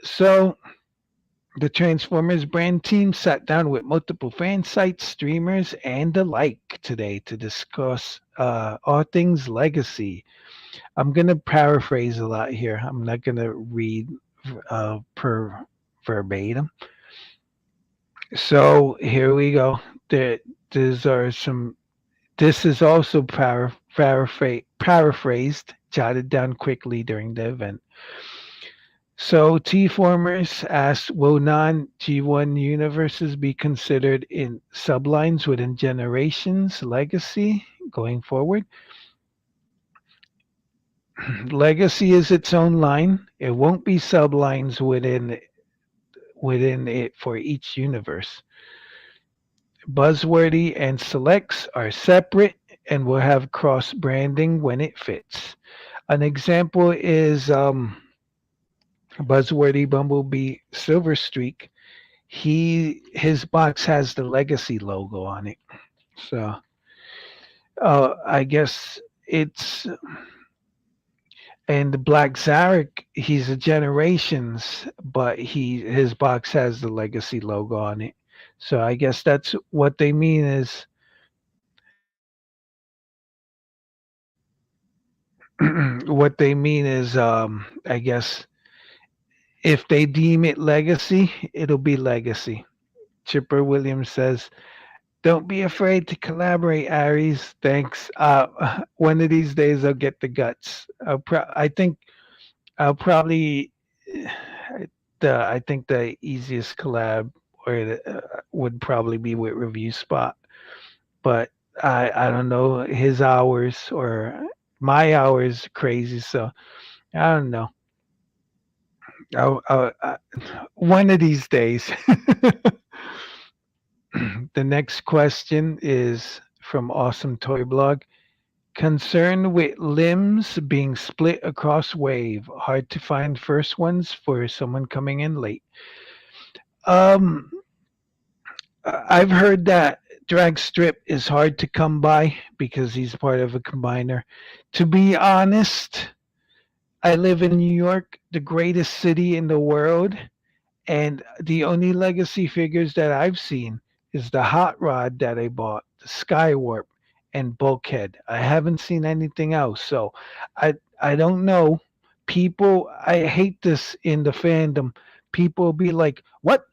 Speaker 2: So the Transformers brand team sat down with multiple fan sites, streamers, and the like today to discuss all things legacy. I'm going to paraphrase a lot here. I'm not going to read per verbatim. So here we go. There, these are some. This is also paraphrased, jotted down quickly during the event. So T-formers asked, will non-G1 universes be considered in sublines within generations legacy going forward? Legacy is its own line. It won't be sublines within it for each universe. Buzzworthy and selects are separate and will have cross branding when it fits. An example is Buzzworthy Bumblebee Silver Streak. His box has the Legacy logo on it. So I guess it's and the Black Zarek. He's a Generations, but his box has the Legacy logo on it. So I guess that's what they mean is what they mean is I guess if they deem it legacy, it'll be legacy. Chipper Williams says, "Don't be afraid to collaborate, Aries. Thanks. One of these days I'll get the guts. I think I'll probably I think the easiest collab would probably be with Review Spot, but I don't know his hours or my hours crazy, so I don't know. One of these days." The next question is from Awesome Toy Blog. Concerned with limbs being split across wave. Hard to find first ones for someone coming in late. Um, I've heard that Drag Strip is hard to come by because he's part of a combiner. To be honest, I live in New York, the greatest city in the world, and the only legacy figures that I've seen is the Hot Rod that I bought, the Skywarp, and Bulkhead. I haven't seen anything else. So I don't know. People I hate this in the fandom. People will be like, what?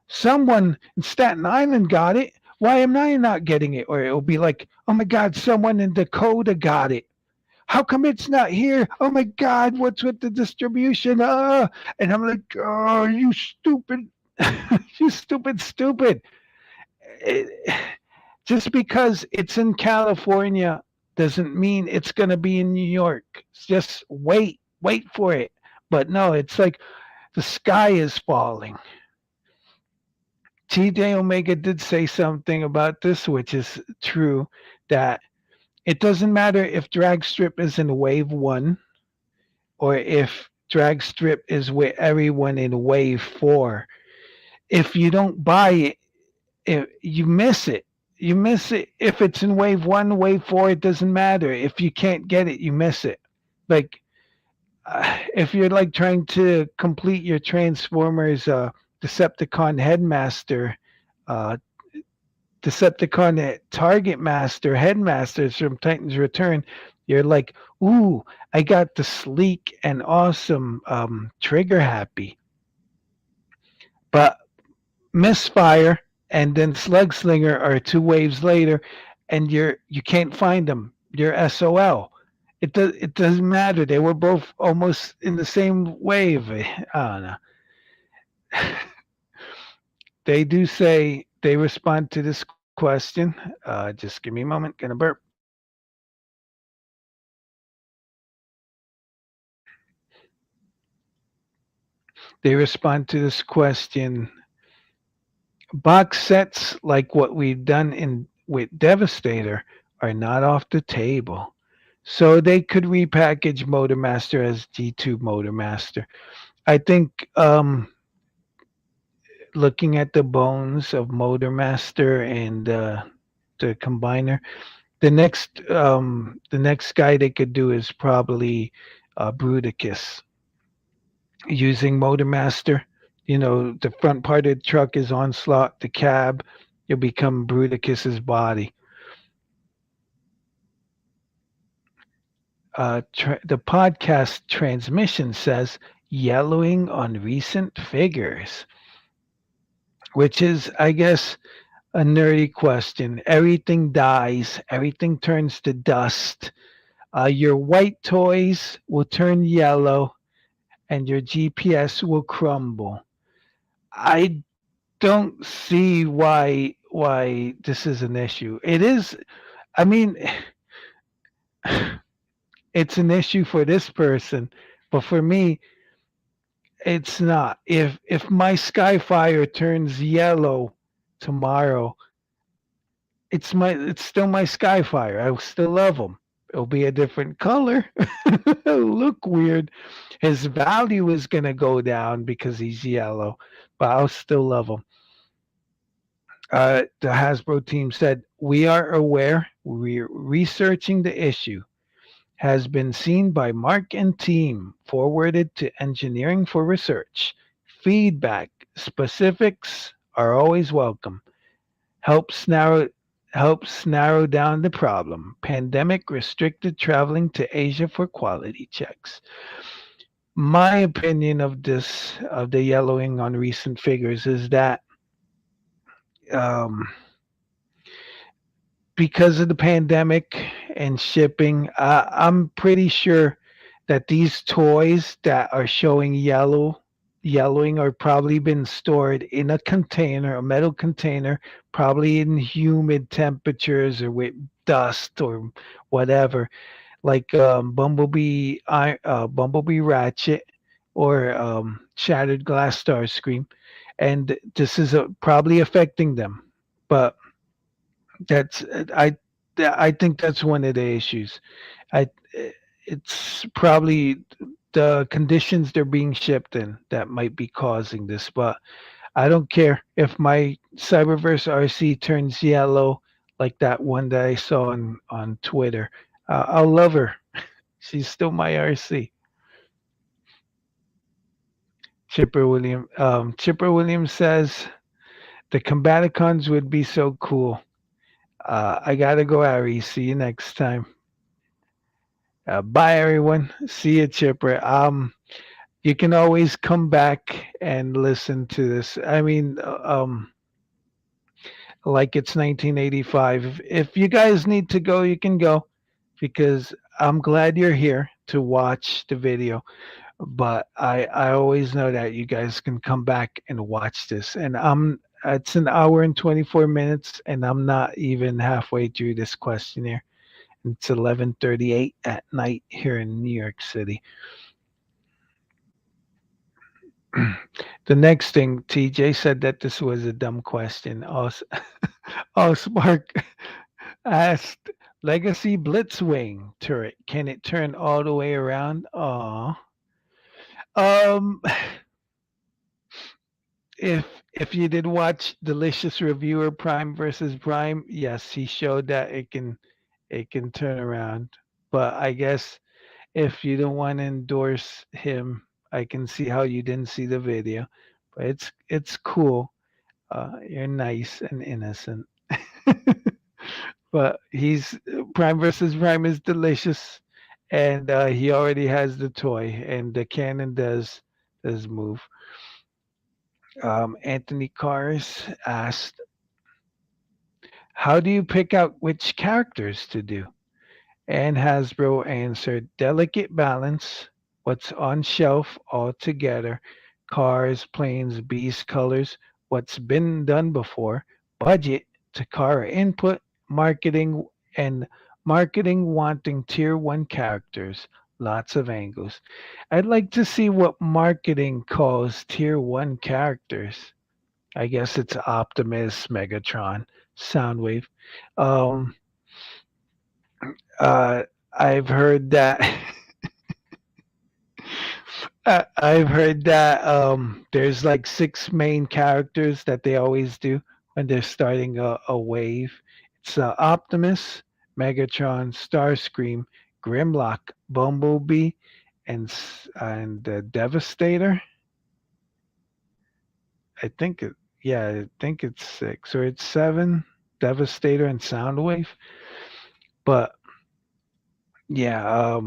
Speaker 2: Someone in Staten Island got it. Why am I not getting it? Or it'll be like, oh my God, someone in Dakota got it. How come it's not here? Oh my God, what's with the distribution? And I'm like, oh, you stupid, you stupid. It, just because it's in California doesn't mean it's going to be in New York. Just wait for it. But no, it's like the sky is falling. TJ Omega did say something about this, which is true, that it doesn't matter if drag strip is in wave one or if drag strip is with everyone in wave four. If you don't buy it, you miss it. You miss it. If it's in wave one, wave four, it doesn't matter. If you can't get it, you miss it. Like if you're like trying to complete your Transformers Decepticon Headmaster, uh, Decepticon Target Master, Headmasters from Titan's Return, you're like, ooh, I got the sleek and awesome Trigger Happy. But misfire. and then Slug Slinger are two waves later, and you can't find them. You're SOL. It doesn't matter. They were both almost in the same wave. I don't know. They do say they respond to this question. Just give me a moment. Gonna burp. They respond to this question. Box sets like what we've done in with Devastator are not off the table. So they could repackage Motormaster as G2 Motormaster. I think looking at the bones of Motormaster and the combiner, the next guy they could do is probably Bruticus using Motormaster. You know, the front part of the truck is Onslaught, the cab, you'll become Bruticus's body. The podcast transmission says yellowing on recent figures, which is, I guess, a nerdy question. Everything dies, everything turns to dust. Your white toys will turn yellow, and your GPS will crumble. I don't see why this is an issue. It is. I mean, it's an issue for this person, but for me, it's not. If my Skyfire turns yellow tomorrow, it's still my Skyfire. I will still love him. It'll be a different color. It'll look weird. His value is gonna go down because he's yellow, but I'll still love him. The Hasbro team said, "We are aware. We're researching the issue. Has been seen by Mark and team. Forwarded to engineering for research. Feedback. Specifics are always welcome. Helps narrow helps narrow down the problem. Pandemic restricted traveling to Asia for quality checks." My opinion of this of the yellowing on recent figures is that um, because of the pandemic and shipping, I'm pretty sure that these toys that are showing yellowing are probably been stored in a container, a metal container, probably in humid temperatures or with dust or whatever, like Bumblebee Ratchet or Shattered Glass Starscream, and this is probably affecting them. But that's I think that's one of the issues. I it's probably the conditions they're being shipped in that might be causing this, but I don't care if my Cyberverse RC turns yellow like that one that I saw on Twitter. I'll love her. She's still my RC. Chipper Williams says the Combaticons would be so cool. I gotta go, Ari. See you next time. Bye, everyone. See you, Chipper. You can always come back and listen to this. I mean, like it's 1985. If you guys need to go, you can go because I'm glad you're here to watch the video. But I always know that you guys can come back and watch this. And it's an hour and 24 minutes, and I'm not even halfway through this questionnaire. It's 11:38 at night here in New York City. The next thing, TJ said that this was a dumb question. Oh, Spark asked, Legacy Blitzwing turret, can it turn all the way around? Aw. Um, if you did watch Delicious Reviewer Prime versus Prime, yes, he showed that it can turn around. But I guess if you don't want to endorse him, I can see how you didn't see the video. But it's cool. You're nice and innocent. But he's Prime versus Prime is delicious, and he already has the toy, and the cannon does move. Anthony Cars asked. How do you pick out which characters to do? And Hasbro answered, delicate balance, what's on shelf altogether, cars, planes, beast colors, what's been done before, budget, Takara input, marketing, and marketing wanting tier one characters, lots of angles. I'd like to see what marketing calls tier one characters. I guess it's Optimus, Megatron, Soundwave. Um, uh, I've heard that I've heard that there's like six main characters that they always do when they're starting a wave. It's Optimus, Megatron, Starscream, Grimlock, Bumblebee, and Devastator. I think yeah, I think it's six or it's seven. Devastator and Soundwave, but yeah,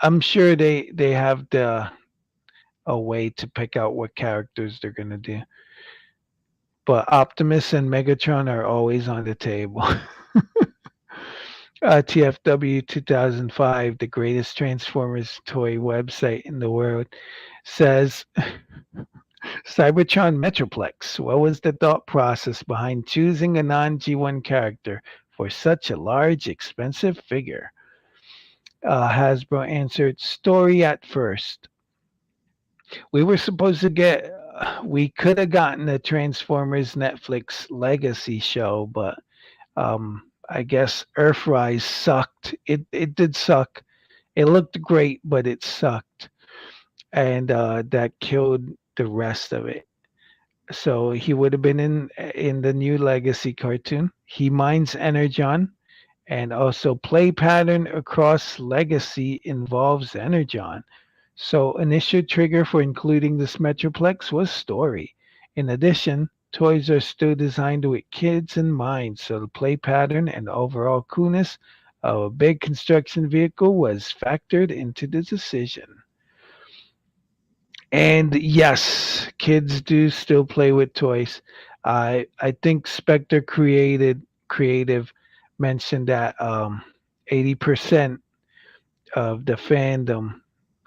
Speaker 2: I'm sure they have a way to pick out what characters they're gonna do. But Optimus and Megatron are always on the table. TFW 2005, the greatest Transformers toy website in the world, says Cybertron Metroplex. What was the thought process behind choosing a non G1 character for such a large, expensive figure? Hasbro answered, story at first. We were supposed to get, we could have gotten a Transformers Netflix legacy show, but I guess Earthrise sucked. It did suck. It looked great, but it sucked, and that killed the rest of it. So he would have been in the new Legacy cartoon. He mines Energon, and also play pattern across Legacy involves Energon. So initial trigger for including this Metroplex was story. In addition, toys are still designed with kids in mind, so the play pattern and overall coolness of a big construction vehicle was factored into the decision. And yes, kids do still play with toys. I think Spectre creative mentioned that 80% of the fandom,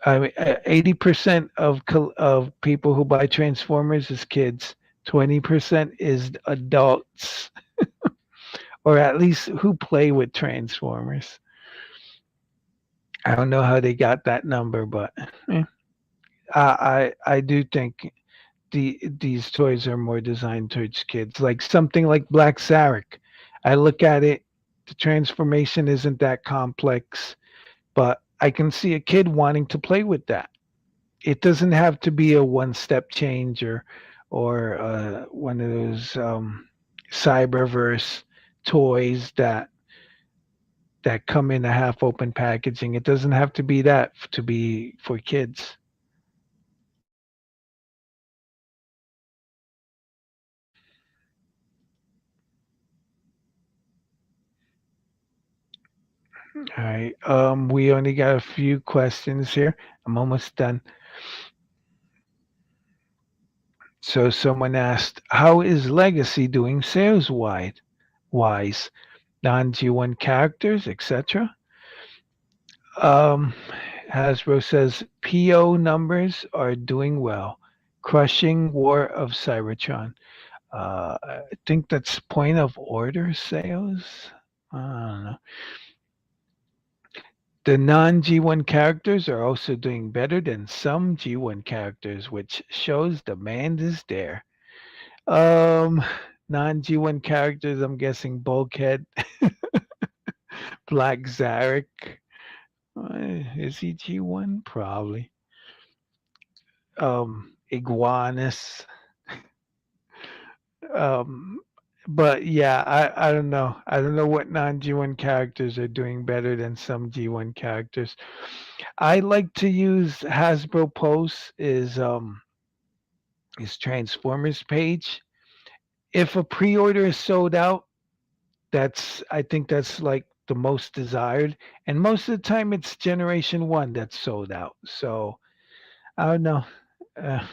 Speaker 2: I mean 80% of people who buy Transformers is kids. 20% is adults, or at least who play with Transformers. I don't know how they got that number, but I do think these toys are more designed towards kids. Like something like Black Sarek. I look at it, the transformation isn't that complex, but I can see a kid wanting to play with that. It doesn't have to be a one-step change or one of those cyberverse toys that come in a half-open packaging. It doesn't have to be that to be for kids. All right. We only got a few questions here. I'm almost done. So someone asked, "How is Legacy doing sales wise, non G1 characters, etc." Um, Hasbro says PO numbers are doing well, crushing War of Cybertron. I think that's point of order sales. I don't know. The non G1 characters are also doing better than some G1 characters, which shows demand is there. Um, non G1 characters, I'm guessing Bulkhead, Black Zarek. Is he G1? Probably. Iguanus. Um, but yeah, I don't know. I don't know what non G1 characters are doing better than some G1 characters. I like to use Hasbro Post is Transformers page. If a pre-order is sold out, that's I think that's like the most desired, and most of the time it's Generation One that's sold out. So I don't know. Uh,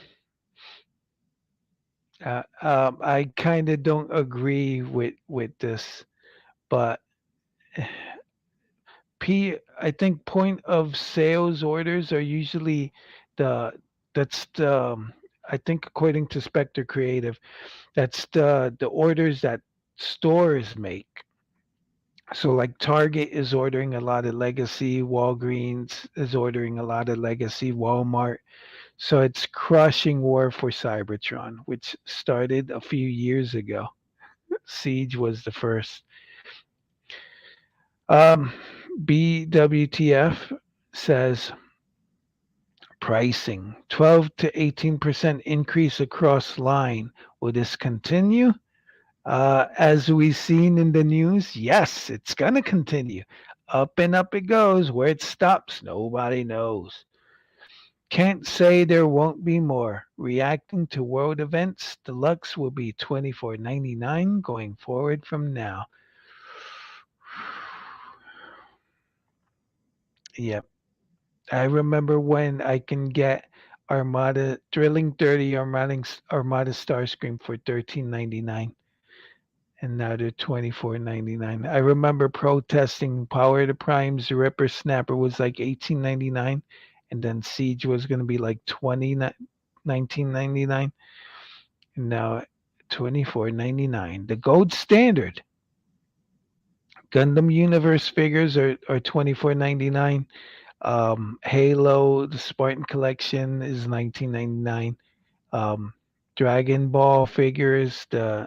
Speaker 2: I kind of don't agree with this. but I think point of sales orders are usually the that's the I think according to Spectre Creative, that's the orders that stores make. So like Target is ordering a lot of legacy, Walgreens is ordering a lot of legacy, Walmart. So it's crushing war for Cybertron, which started a few years ago. Siege was the first. Um, BWTF says pricing 12 to 18% increase across line. Will this continue? As we've seen in the news, yes, it's going to continue. Up and up it goes. Where it stops, nobody knows. Can't say there won't be more. Reacting to world events, deluxe will be $24.99 going forward from now. Yep. I remember when I can get Armada Drilling 30 Armada Starscream for $13.99, and now they're $24.99. I remember protesting Power of the Primes Ripper Snapper was like $18.99, and then Siege was going to be like 19.99, and now $24.99. The gold standard Gundam Universe figures are $24.99. Halo, the Spartan Collection is $19.99. Um, Dragon Ball figures, the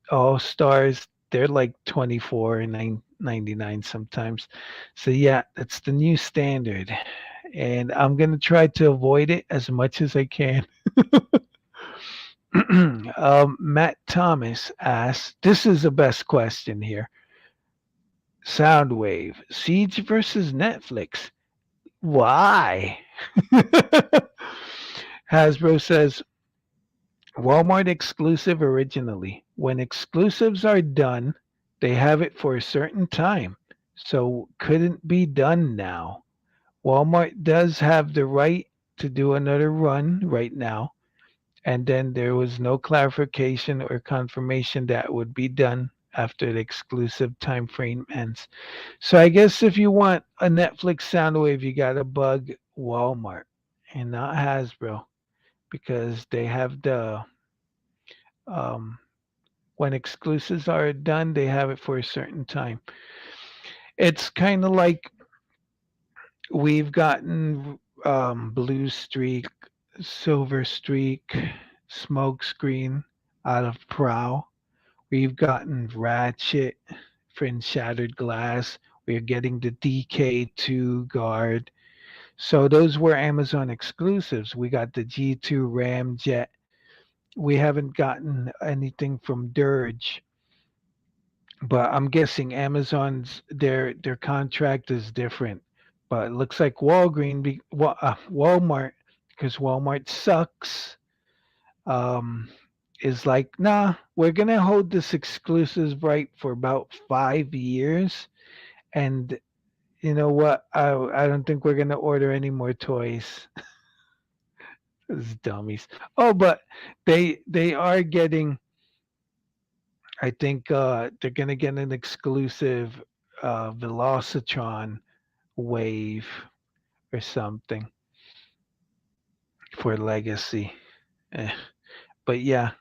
Speaker 2: All Stars, they're like 24.99 sometimes. So yeah, that's the new standard, and I'm gonna try to avoid it as much as I can. Matt Thomas asks, "This is the best question here. Soundwave, Siege versus Netflix. Why?" Hasbro says Walmart exclusive originally. When exclusives are done, they have it for a certain time. So couldn't be done now. Walmart does have the right to do another run right now. And then there was no clarification or confirmation that would be done after the exclusive time frame ends. So I guess if you want a Netflix Soundwave, you got to bug Walmart and not Hasbro because they have the um, when exclusives are done, they have it for a certain time. It's kind of like we've gotten Blue Streak, Silver Streak, Smoke Screen out of Prowl. We've gotten Ratchet from Shattered Glass. We're getting the DK2 Guard. So those were Amazon exclusives. We got the G2 Ramjet. We haven't gotten anything from Dirge, but I'm guessing Amazon's their contract is different. But it looks like Walmart, because Walmart sucks, um, is like, nah, we're gonna hold this exclusive right for about 5 years, and you know what? I don't think we're gonna order any more toys. Those dummies. Oh, but they are getting. I think they're gonna get an exclusive Velocitron wave or something for Legacy. Eh, But yeah,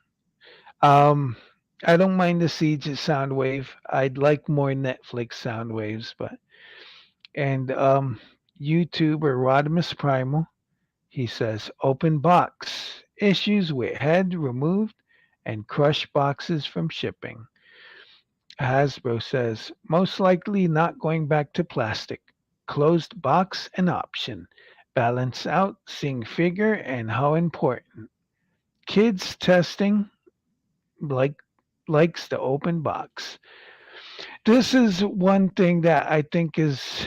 Speaker 2: um, I don't mind the Siege sound wave. I'd like more Netflix sound waves, but and YouTuber Rodimus Primal, he says open box issues with head removed and crushed boxes from shipping. Hasbro says most likely not going back to plastic. Closed box an option. Balance out seeing figure and how important. Kids testing like likes the open box. This is one thing that I think is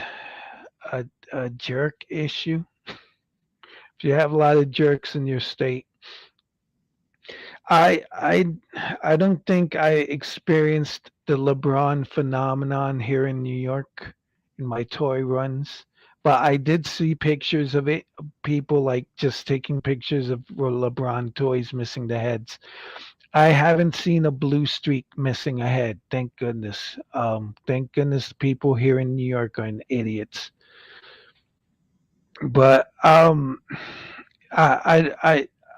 Speaker 2: a jerk issue. If you have a lot of jerks in your state, I I I don't think I experienced the LeBron phenomenon here in New York in my toy runs, but I did see pictures of it. People like just taking pictures of LeBron toys missing the heads. I haven't seen a blue streak missing a head. Thank goodness. Thank goodness people here in New York are idiots. But I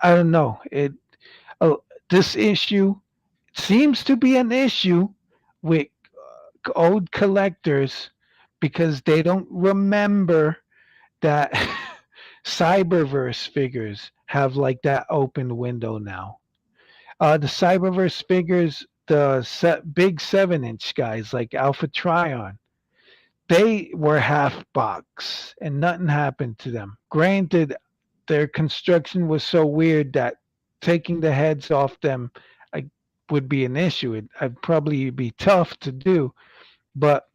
Speaker 2: don't know. Oh, this issue seems to be an issue with old collectors because they don't remember that Cyberverse figures have like that open window now. The Cyberverse figures, the big 7-inch guys like Alpha Trion, they were half box and nothing happened to them. Granted, their construction was so weird that taking the heads off them I, would be an issue. I'd probably be tough to do, but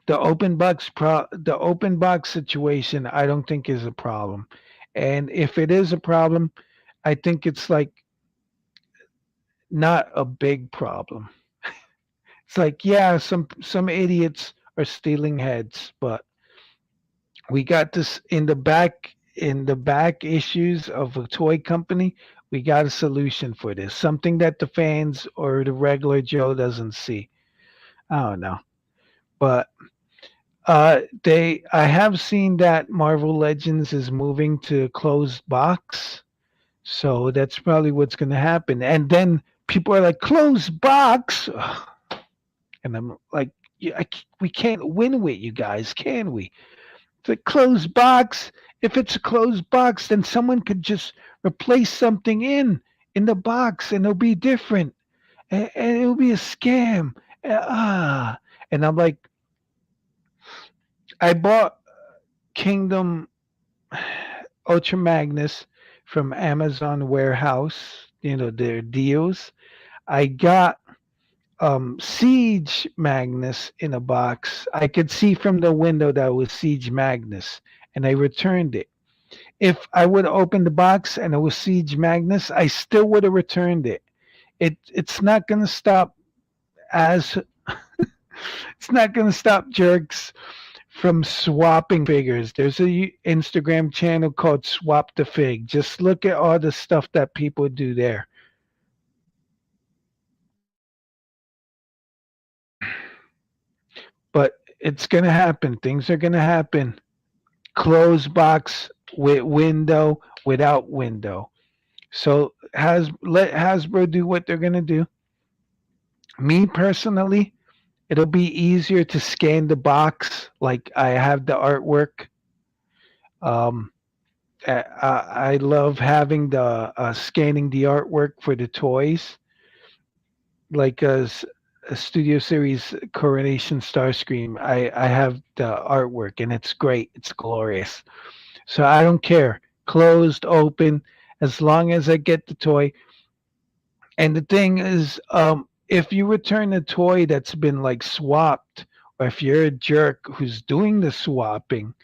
Speaker 2: the open box situation I don't think is a problem. And if it is a problem, I think it's like not a big problem. It's like, yeah, some idiots are stealing heads, but we got this in the back issues of a toy company. We got a solution for this, something that the fans or the regular Joe doesn't see. I don't know, but they I have seen that Marvel Legends is moving to closed box, so that's probably what's going to happen. And then people are like, closed box, and I'm like, yeah, we can't win with you guys, can we? It's a closed box. If it's a closed box, then someone could just replace something in the box, and it'll be different, and it'll be a scam. Ah, and I'm like, I bought Kingdom Ultra Magnus from Amazon Warehouse. You know their deals. I got Siege Magnus in a box. I could see from the window that it was Siege Magnus, and I returned it. If I would have opened the box and it was Siege Magnus, I still would have returned it. It's not going to stop as it's not going to stop jerks from swapping figures. There's a Instagram channel called Swap the Fig. Just look at all the stuff that people do there. But it's going to happen. Things are going to happen. Closed box with window, without window. So let Hasbro do what they're going to do. Me personally, it'll be easier to scan the box. Like I have the artwork. Um, I love having the scanning the artwork for the toys, like a Studio Series Coronation Starscream. I have the artwork and it's great. It's glorious. So I don't care, closed, open, as long as I get the toy. And the thing is, if you return a toy that's been like swapped, or if you're a jerk who's doing the swapping,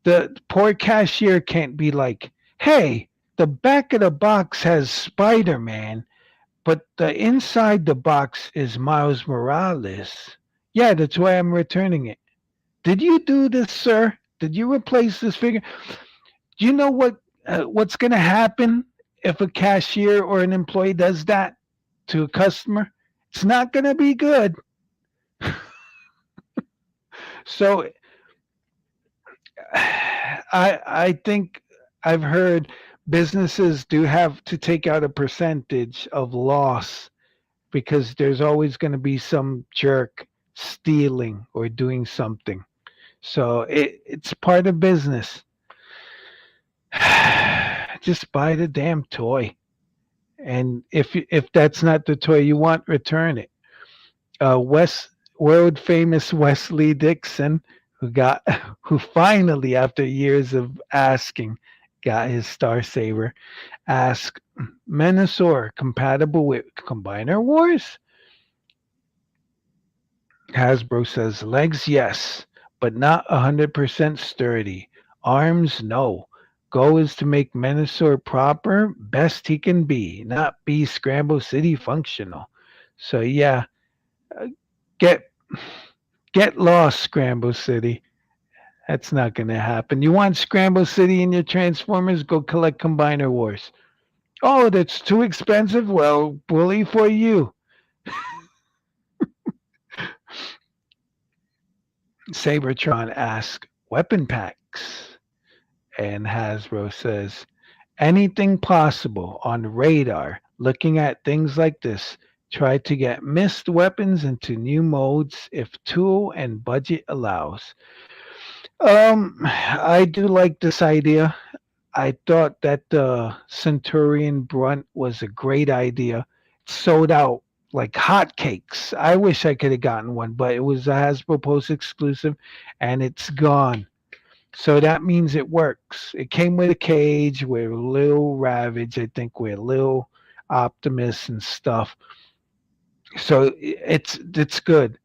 Speaker 2: the poor cashier can't be like, hey, the back of the box has Spider Man, but the inside the box is Miles Morales. Yeah, that's why I'm returning it. Did you do this, sir? Did you replace this figure? Do you know what's going to happen if a cashier or an employee does that to a customer? It's not going to be good. So I think I've heard businesses do have to take out a percentage of loss because there's always going to be some jerk stealing or doing something. So it's part of business. Just buy the damn toy. And if that's not the toy you want, return it. West world famous Wesley Dixon, who got who finally, after years of asking, got his Star Saber. Asked Menasor compatible with Combiner Wars? Hasbro says legs yes, but not 100% sturdy. Arms no. Goal is to make Menasor proper, best he can be, not be Scramble City functional. So yeah, get get lost, Scramble City. That's not going to happen. You want Scramble City in your Transformers? Go collect Combiner Wars. Oh, that's too expensive. Well, bully for you. Sabertron asks, weapon packs. And Hasbro says, anything possible on radar. Looking at things like this, try to get missed weapons into new modes if tool and budget allows. I do like this idea. I thought that the Centurion Brunt was a great idea. It sold out like hotcakes. I wish I could have gotten one, but it was a Hasbro Post exclusive and it's gone. So that means it works. It came with a cage, with a little Ravage, I think, with a little Optimus and stuff. So it's good.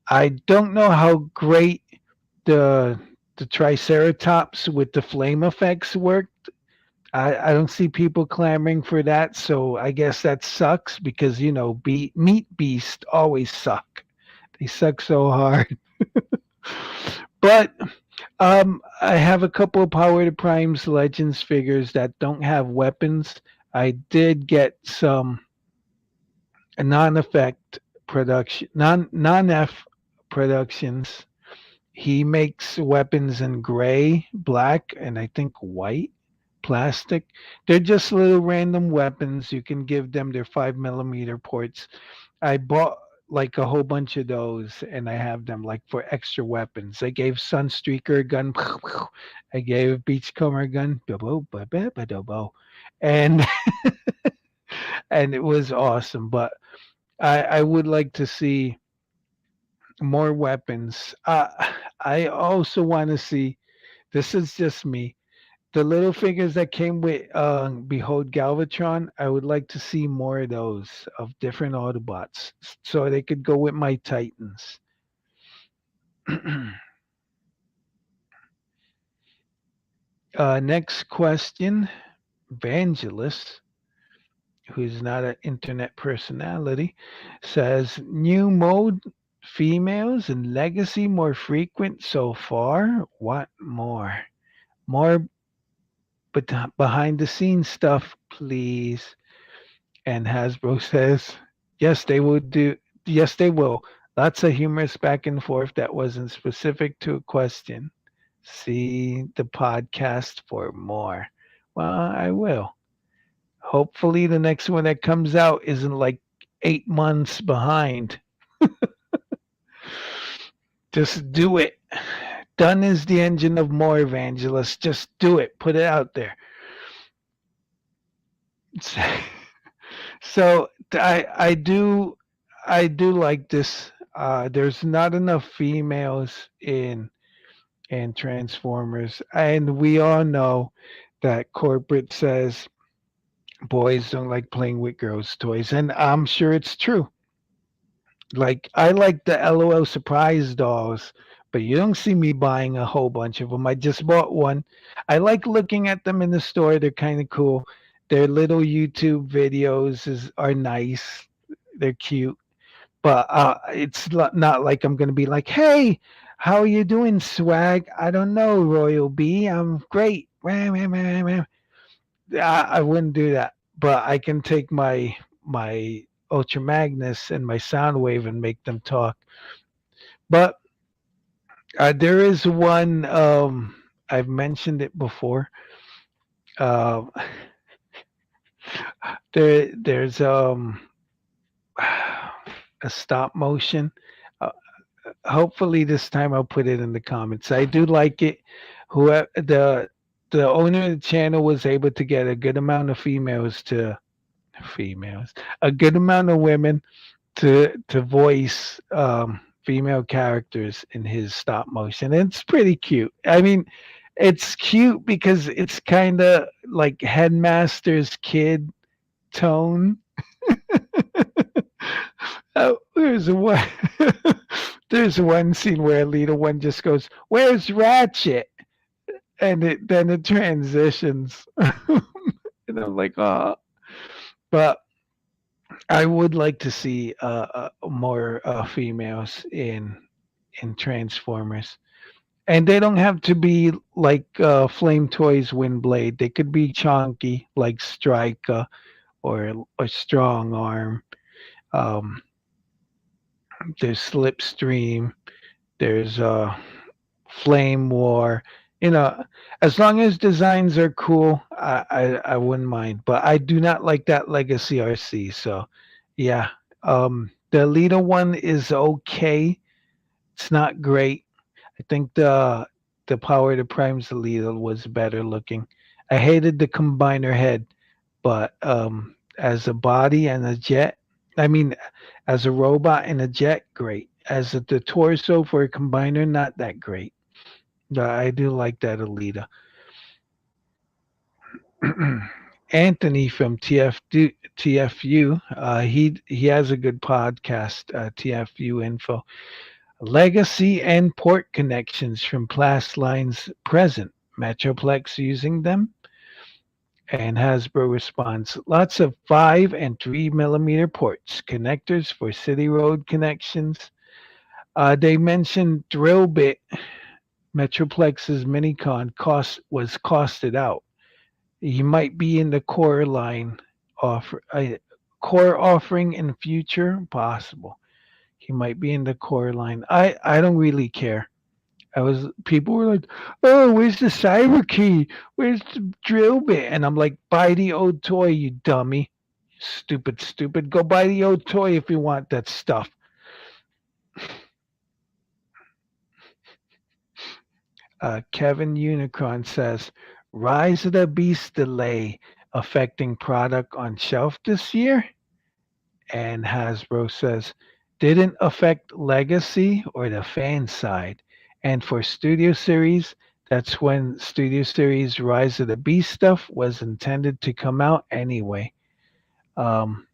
Speaker 2: I don't know how great the the Triceratops with the flame effects worked. I don't see people clamoring for that, so I guess that sucks because Meat Beast always suck. They suck so hard. But I have a couple of Power to Primes Legends figures that don't have weapons. I did get some non-effect production, non-F productions. He makes weapons in gray, black, and I think white plastic. They're just little random weapons. You can give them their 5 millimeter ports. I bought like a whole bunch of those and I have them like for extra weapons. I gave Sunstreaker a gun. I gave Beachcomber a gun. And and it was awesome. But I would like to see more weapons. I also want to see, this is just me, the little figures that came with Behold Galvatron. I would like to see more of those of different Autobots so they could go with my Titans. Next question. Vangelis, who's not an internet personality, says new mode females and legacy more frequent so far. What more? More but behind the scenes stuff, please. And Hasbro says, yes, they will do. Yes, they will. Lots of humorous back and forth that wasn't specific to a question. See the podcast for more. Well, I will. Hopefully, the next one that comes out isn't like 8 months behind. Just do it. Done is the engine of more, Evangelist. Just do it. Put it out there. So I do like this. There's not enough females in Transformers, and we all know that corporate says boys don't like playing with girls' toys, and I'm sure it's true. Like I like the LOL surprise dolls, but you don't see me buying a whole bunch of them. I just bought one. I like looking at them in the store. They're kind of cool. Their little YouTube videos are nice. They're cute, but it's not like I'm gonna be like, "Hey, how are you doing, swag?" I don't know, Royal B. I'm great. Wah, wah, wah, wah. I wouldn't do that, but I can take my Ultra Magnus and my Soundwave and make them talk. But there is one. I've mentioned it before. Uh, there's a stop motion. Uh, Hopefully this time I'll put it in the comments. I do like it. Whoever the owner of the channel was able to get a good amount of females, a good amount of women to voice female characters in his stop motion. And it's pretty cute. I mean, it's cute because it's kind of like Headmaster's kid tone. There's one. There's one scene where a little one just goes, "Where's Ratchet?" And then it transitions, and I'm like, "Oh." But I would like to see more females in Transformers. And they don't have to be like Flame Toys Windblade. They could be chunky, like Strika or Strong Arm. Um, there's Slipstream. There's Flame War. You know, as long as designs are cool, I wouldn't mind. But I do not like that Legacy RC. So, yeah, the Alita one is okay. It's not great. I think the Power to Prime's Alita was better looking. I hated the combiner head, but as a body and a jet, I mean, as a robot and a jet, great. As the torso for a combiner, not that great. I do like that Alita. Anthony from TFU, he has a good podcast, TFU Info. Legacy and port connections from past lines present. Metroplex using them? And Hasbro responds, lots of 5 and 3 millimeter ports, connectors for city road connections. They mentioned drill bit. Metroplex's Minicon was costed out. He might be in the core line offer core offering in future possible. He might be in the core line. I don't really care. I was People were like, "Oh, where's the cyber key? Where's the drill bit?" And I'm like, "Buy the old toy, you dummy, stupid. Go buy the old toy if you want that stuff." Kevin Unicron says, "Rise of the Beast delay affecting product on shelf this year." And Hasbro says, "Didn't affect Legacy or the fan side. And for Studio Series, that's when Studio Series Rise of the Beast stuff was intended to come out anyway." Um,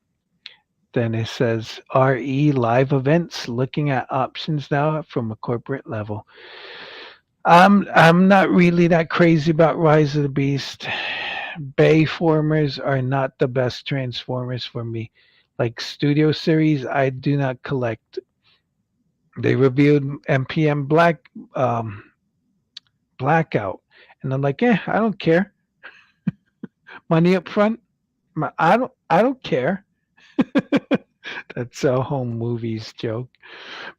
Speaker 2: then it says, RE live events looking at options now from a corporate level. I'm not really that crazy about Rise of the Beast. Bayformers are not the best Transformers for me. Like Studio Series, I do not collect. They reviewed MPM Blackout, and I'm like, I don't care. Money up front, I don't care. That's a home movies joke,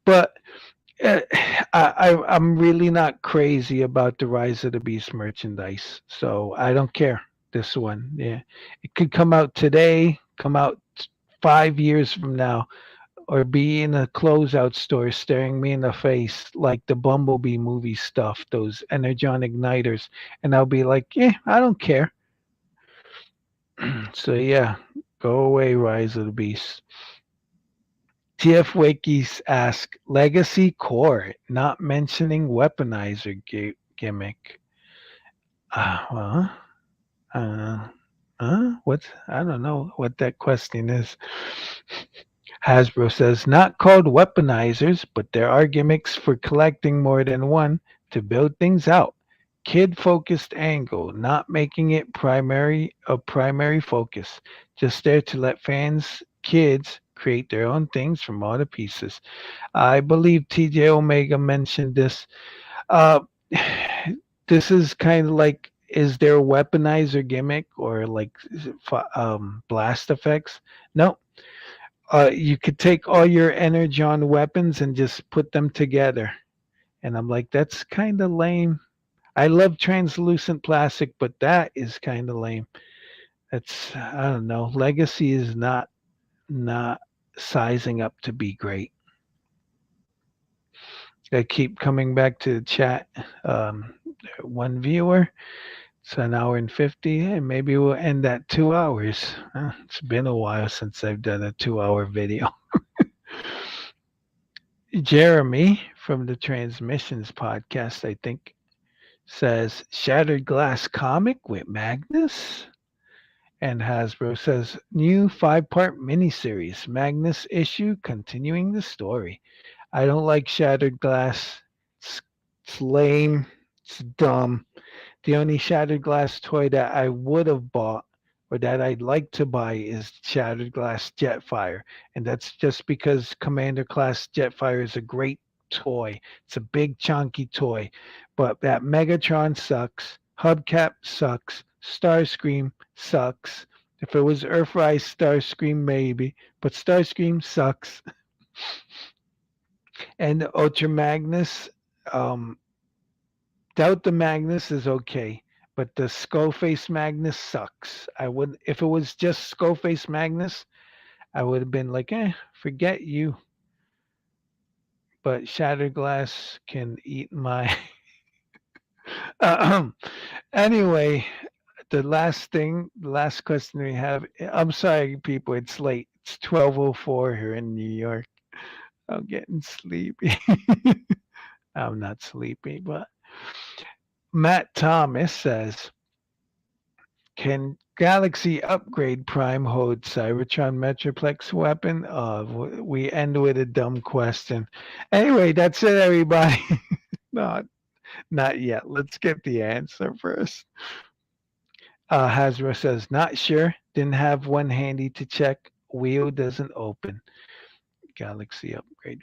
Speaker 2: but uh, I'm really not crazy about the Rise of the Beast merchandise, so I don't care. This one, yeah, it could come out today, come out 5 years from now, or be in a closeout store staring me in the face like the Bumblebee movie stuff, those energon igniters, and I'll be like, I don't care. So yeah, go away, Rise of the Beast. TF Wakey's ask Legacy Core, not mentioning weaponizer gimmick. Well, uh, what? I don't know what that question is. Hasbro says not called weaponizers, but there are gimmicks for collecting more than one to build things out. Kid focused angle, not making it primary focus. Just there to let kids create their own things from all the pieces. I believe TJ Omega mentioned this. Uh, this is kind of like, is there a weaponizer gimmick or like blast effects? No, you could take all your energon weapons and just put them together. And I'm like, that's kind of lame. I love translucent plastic, but that is kind of lame. That's, I don't know. Legacy is not sizing up to be great. I keep coming back to the chat. Um, One viewer. It's an hour and 50. Hey, maybe we'll end at 2 hours. It's been a while since I've done a 2 hour video. Jeremy from the Transmissions podcast, I think, says Shattered Glass comic with Magnus. And Hasbro says new 5-part miniseries, Magnus issue continuing the story. I don't like Shattered Glass. It's lame. It's dumb. The only Shattered Glass toy that I would have bought or that I'd like to buy is Shattered Glass Jetfire. And that's just because Commander Class Jetfire is a great toy. It's a big chunky toy. But that Megatron sucks. Hubcap sucks. Starscream sucks. If it was Earthrise Starscream, maybe. But Starscream sucks. And Ultra Magnus, um, Doubt the Magnus is okay. But the Skullface Magnus sucks. I would, if it was just Skullface Magnus, I would have been like, forget you. But Shattered Glass can eat my. Anyway, the last question we have. I'm sorry, people. It's late. It's 12:04 here in New York. I'm getting sleepy. I'm not sleepy, but Matt Thomas says, "Can Galaxy Upgrade Prime hold Cybertron Metroplex weapon?" We end with a dumb question. Anyway, that's it, everybody. No, not yet. Let's get the answer first. Hasbro says, not sure. Didn't have one handy to check. Wheel doesn't open. Galaxy Upgrade.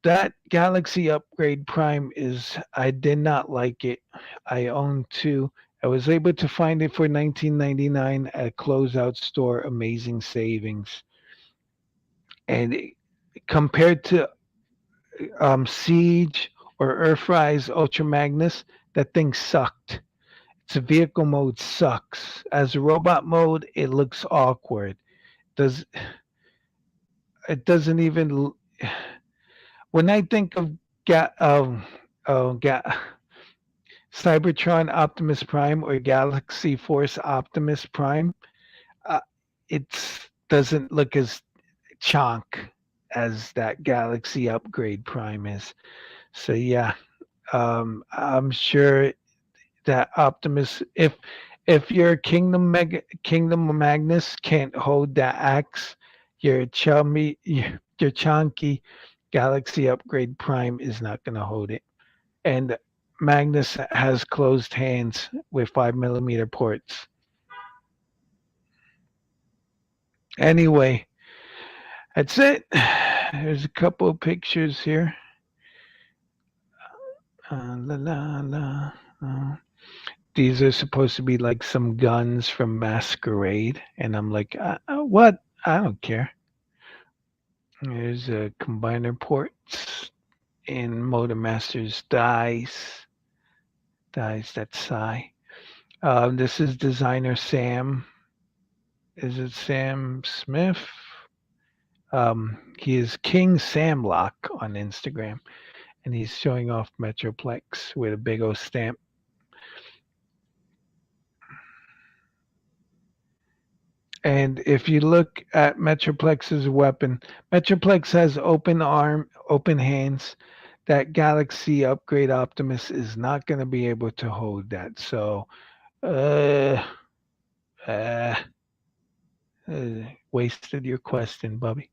Speaker 2: That Galaxy Upgrade Prime is, I did not like it. I own two. I was able to find it for $19.99 at a closeout store. Amazing savings. And compared to Siege or Earthrise Ultra Magnus, that thing sucked. Its vehicle mode sucks. As a robot mode, it looks awkward. Does it doesn't even when I think of Cybertron Optimus Prime or Galaxy Force Optimus Prime, uh, it doesn't look as chonk as that Galaxy Upgrade Prime is. So yeah, I'm sure that Optimus, if your Kingdom Magnus can't hold that axe, your chunky Galaxy Upgrade Prime is not going to hold it. And Magnus has closed hands with 5mm ports. Anyway, that's it. There's a couple of pictures here. La, la, la, these are supposed to be like some guns from Masquerade. And I'm like, what? I don't care. There's a combiner ports in Motormaster's dies. That's Psy. This is designer Sam. Is it Sam Smith? He is King Samlock on Instagram. And he's showing off Metroplex with a big old stamp. And if you look at Metroplex's weapon, Metroplex has open hands. That Galaxy Upgrade Optimus is not going to be able to hold that. So, wasted your question, Bubby.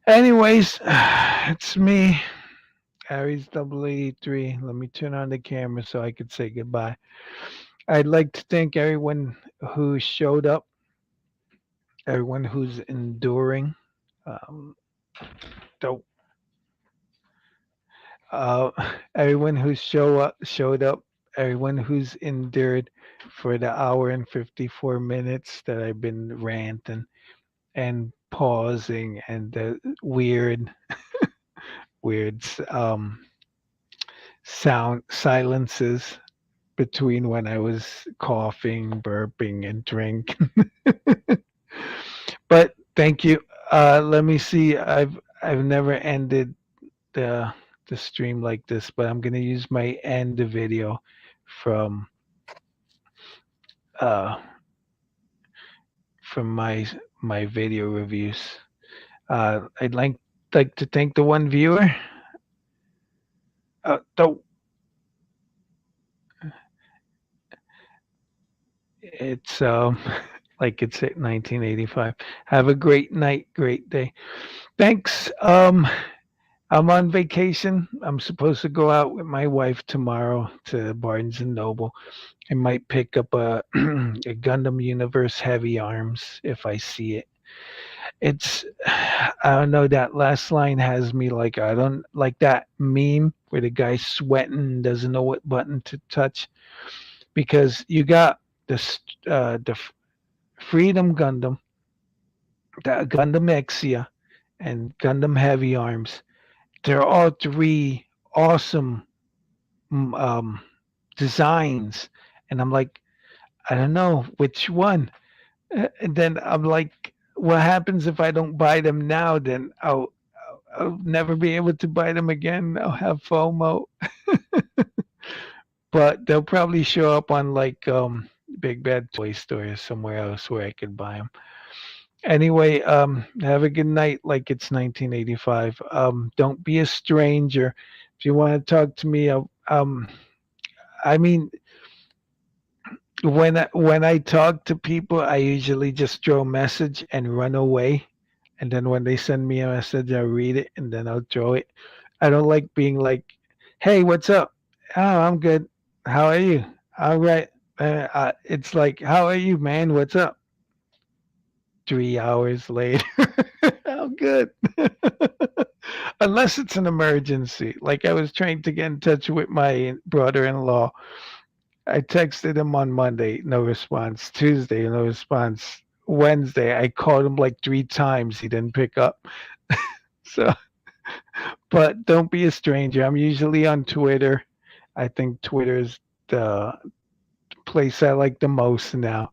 Speaker 2: Anyways, it's me, Aries0083's. Let me turn on the camera so I could say goodbye. I'd like to thank everyone who showed up, everyone who's enduring. Everyone who showed up, everyone who's endured for the hour and 54 minutes that I've been ranting and pausing and the weird sound silences between when I was coughing, burping, and drinking. But thank you. Let me see. I've never ended the stream like this, but I'm gonna use my end video from my video reviews. I'd like to thank the one viewer. It's like it's at 1985. Have a great night, great day. Thanks. I'm on vacation. I'm supposed to go out with my wife tomorrow to Barnes and Noble. I might pick up a Gundam Universe Heavy Arms if I see it. It's I don't know, that last line has me like, I don't like that meme where the guy's sweating and doesn't know what button to touch, because you got the Freedom Gundam, the Gundam Exia, and Gundam Heavy Arms. They're all three awesome mm, um, designs, and I'm like, I don't know which one. And then I'm like, what happens if I don't buy them now? Then I'll never be able to buy them again. I'll have FOMO. But they'll probably show up on like Big Bad Toy Store or somewhere else where I could buy them. Anyway, have a good night like it's 1985. Don't be a stranger. If you want to talk to me, I mean, when I talk to people, I usually just throw a message and run away. And then when they send me a message, I read it and then I'll throw it. I don't like being like, "Hey, what's up? Oh, I'm good. How are you? All right." It's like, "How are you, man? What's up?" 3 hours later, I'm good. Unless it's an emergency. Like I was trying to get in touch with my brother-in-law. I texted him on Monday, no response. Tuesday, no response. Wednesday, I called him like 3 times. He didn't pick up. So, but don't be a stranger. I'm usually on Twitter. I think Twitter is the place I like the most now.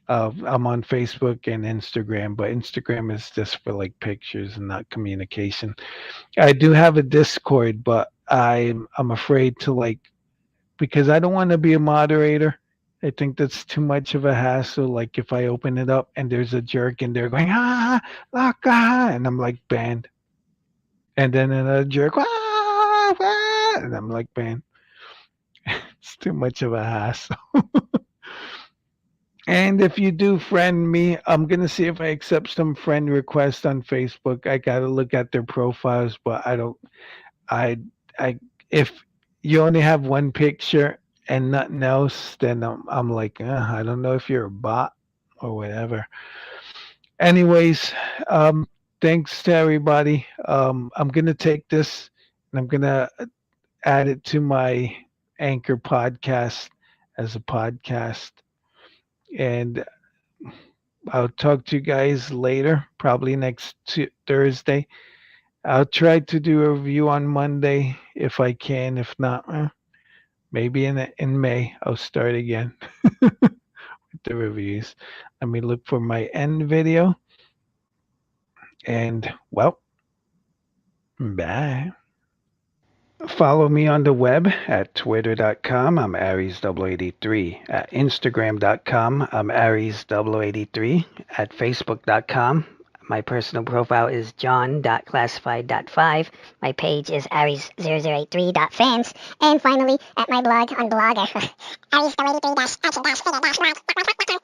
Speaker 2: I'm on Facebook and Instagram, but Instagram is just for like pictures and not communication. I do have a Discord, but I'm afraid to like, because I don't want to be a moderator. I think that's too much of a hassle. Like if I open it up and there's a jerk and they're going and I'm like banned, and then another jerk and I'm like banned. It's too much of a hassle. And if you do friend me, I'm gonna see if I accept some friend requests on Facebook. I gotta look at their profiles, but I don't. I I if you only have one picture and nothing else, then I'm like, I don't know if you're a bot or whatever. Anyways, thanks to everybody. I'm gonna take this and I'm gonna add it to my Anchor podcast as a podcast, and I'll talk to you guys later, probably next Thursday. I'll try to do a review on Monday if I can. If not, maybe in May I'll start again with the reviews. Let me look for my end video. And well, bye. Follow me on the web at twitter.com. I'm Aries0083. At Instagram.com. I'm Aries0083. At Facebook.com.
Speaker 3: My personal profile is john.classified.5. My page is Aries0083.fans. And finally, at my blog on Blogger, Aries083-action-figure-blog.